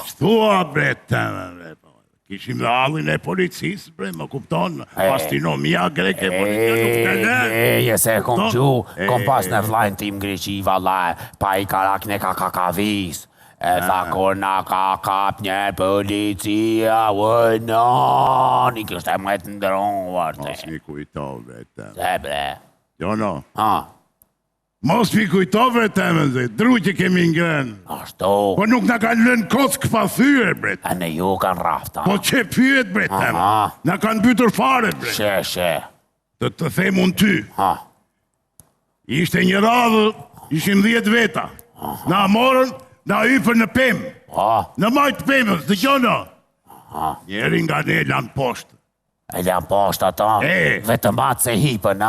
Shtua, bre teme, bre. Kishim dhe allin e policisë, bre, më kupton, pastinomia greke, policia nuk të le. Se kom pas në vlajnë tim Greqi, valaj, pa i karak në kakavis. E tha kur na ka kap një policia, i kështë e më të ndronë, vërte. Mos mi kujto, bre, teme. Se, bre. Jono. Mos mi kujto, bre, teme, zë, dru që kemi ngrenë. Ashtu. Po nuk na kanë lënë kock pa thyre, bre. E në ju kanë rafta. Po që pyet, bre, teme. Na kanë bytur fare, bre. She. Të them unë ty. Ishte një radhë, ishim 10 veta. Na morën, na ypën në pemë. Në majtë pemës, të gjona. Njeri nga ne lanë poshtë. E lanë poshtë ata? Vetëm atë se hipën,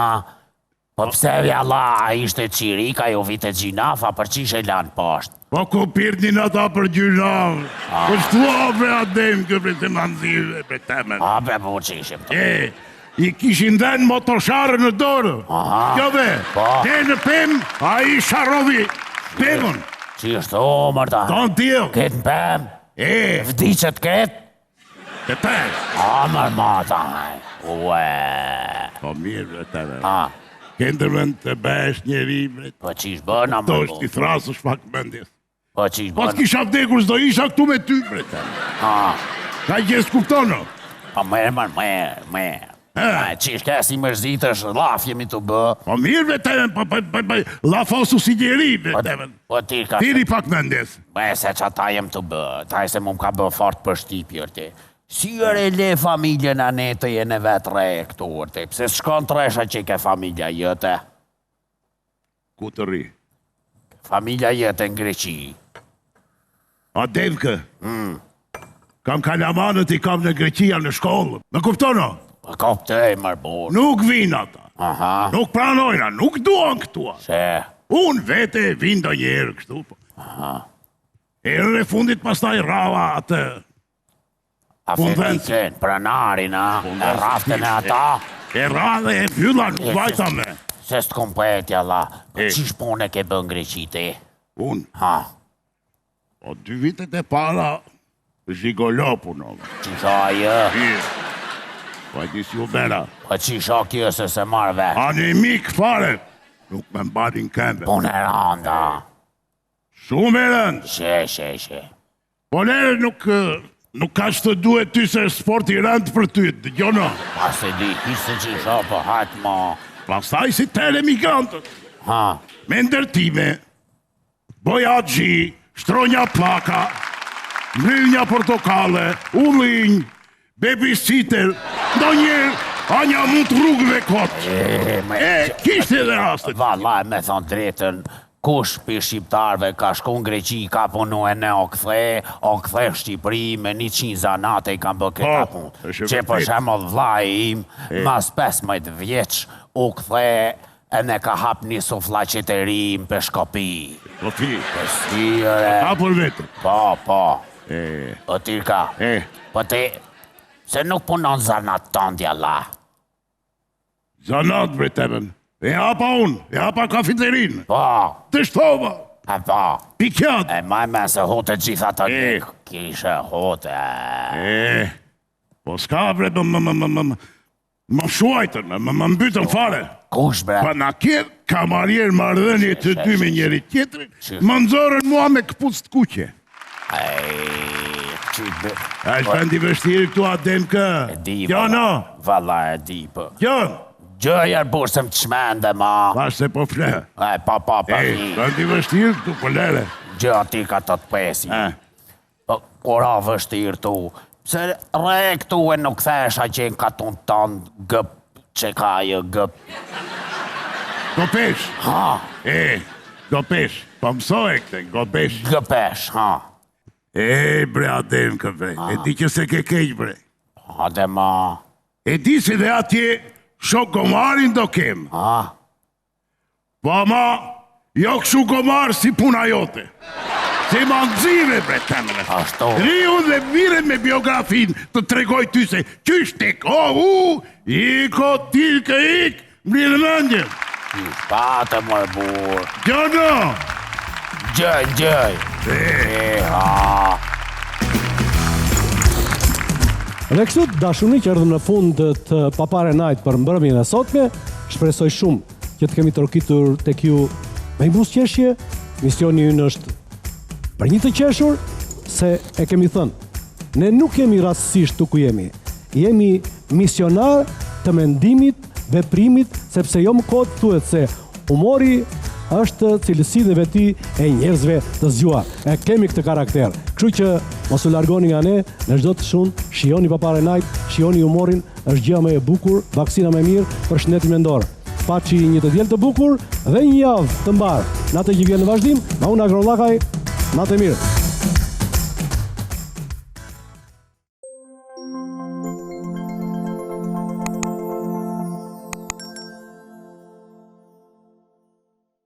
Po pse vjalla ishte qirika jo vite gjinafa për qish e lanë poshtë? Po ku pirtin ata për gjynaf? Po shtua bre Adem këpër të manzive për temen. A be po qishim të. I kishin dhenë motosharë në dorë. Kjo dhe, ne në pem, a i sharovi pemën. Qishtë o mërta? Don tio. Ketë në pem? Vdicet ketë? Të pesh. A mërmata, ue. Po mirë bre temen. Këndërën të besh njeri bre. Po qish bëna më Do është t'i thrasësh pak mëndjes. Po qish bëna. Pas kisha vdekur s'do isha këtu me ty bre temen. Ka gjesë kuptono? Po merë. Qish ka si mërzitësh, laf jemi të bë. Po mirë bre temen, lafosu si njeri bre temen. Po ti ka... Tiri pak mëndjes. Se që ta jem të bë, ta e se mu më ka bë fort për shtipjër ti. Si e le familjen anetë jene vetë re këtu urti, pse s'shkon tresha që ke familja jëte? Ku të ri? Familja jëte në Greqi. A devke? Kam kalamanët i kam në Greqia në shkollë. Më kuptono? Më kuptoj mërbur. Nuk vinë ata. Nuk pranojna, nuk duan këtua. Se? Unë vete vinë do njerë kështu. E në fundit pastaj rava atë... A fetiken, pranarin, e raften e ata. E radhe e pylla nuk vajta me. Se s'të kompetja, la. Qish pone ke bën Greqite? Unë? O 2 vitet e para, zhigolo punove. Qisha aje? Po e disi u bera. Po qisha kjo se se marve? Anemik fare, nuk me mbadin kembe. Po në randa. Shumë e rëndë. She. Po nere nuk ka që të duhet ty se sport i rëndë për ty, dëgjono? Pas e di, hisë që isha po hajtë ma... Pastaj si telemigrantët. Me ndërtime, bojagji, shtronja plaka, mrynja portokale, ullinj, babysitter, do njerë, anja mund të rrugëve kotë. Kishtë edhe rastet. Vallaj, me thonë drejtën, kush për shqiptarve ka shku në Greqi, ka punu e ne o kthe Shqipëri me 100 zanate i kam bë këta punë. Që për shemë vlaj im, mas 15 vjeç, u kthe e ne ka hap një suflaqeteri më për Shkopi. Shkopi? Për sire. Ka për vetë? Po. Po tirka. Po ti, se nuk punon zanat tëndja la. Zanat, bre temen. E hapa unë, e hapa kafeterin. Po. Të shtova. Po. Pikjat. E maj me se hote gjitha të një. Kishe hote. Po s'ka bre, më shuajtën, më mbytën fare. Kush bre? Pa na kjerë kamarjer mardhënje të dy me njeri tjetërin, më nëzorën mua me këpuc të kuqe. A është bëndi vështirë këtu Adem kë? E di, Gjano? Valla e di, po. Gjon? Gjëjar bursëm të shmende, ma. Pas se po fle. Pa, bëndi vështirë këtu po lere. Gjë ati ka të të pesi. Po, kora vështirë tu. Se re këtu e nuk thesha që në katun tanë gëp që ka jë gëp. Gopesh? Gopesh. Po mësoj këte, gopesh. Gëpesh, bre Adem këve, e di që se ke kejq, bre. Adem, E di se dhe atje shokomarin do kem. Po ama, jo këshu komar si puna jote. Se ma nëzive, bre, temre. Riu dhe vire me biografin të tregoj ty se qysh tek, iko, tilke, ik, mri në mëndjen. Pate, mërë burë. Gjono! Gjëj. Dhe kështu dashuni që erdhëm në fund të Papare Night për mbrëmjen e sotme, shpresoj shumë që të kemi trokitur tek ju me mbusqeshje. Misioni ynë është për një të qeshur, se e kemi thënë, ne nuk jemi rastësisht tu ku jemi. Jemi misionar të mendimit, veprimit, sepse jo më kohë thuhet se humori është cilësi dhe veti e njerëzve të zgjuar. E kemi këtë karakter. Kështu që mos u largoni nga ne, në çdo të shun, shihoni Papare Night, shihoni humorin, është gjëja më e bukur, vaksina më e mirë për shëndetin mendor. Paçi një të diel të bukur dhe një javë të mbar. Natë që vjen në vazhdim, nga unë Agrollakaj, natë mirë.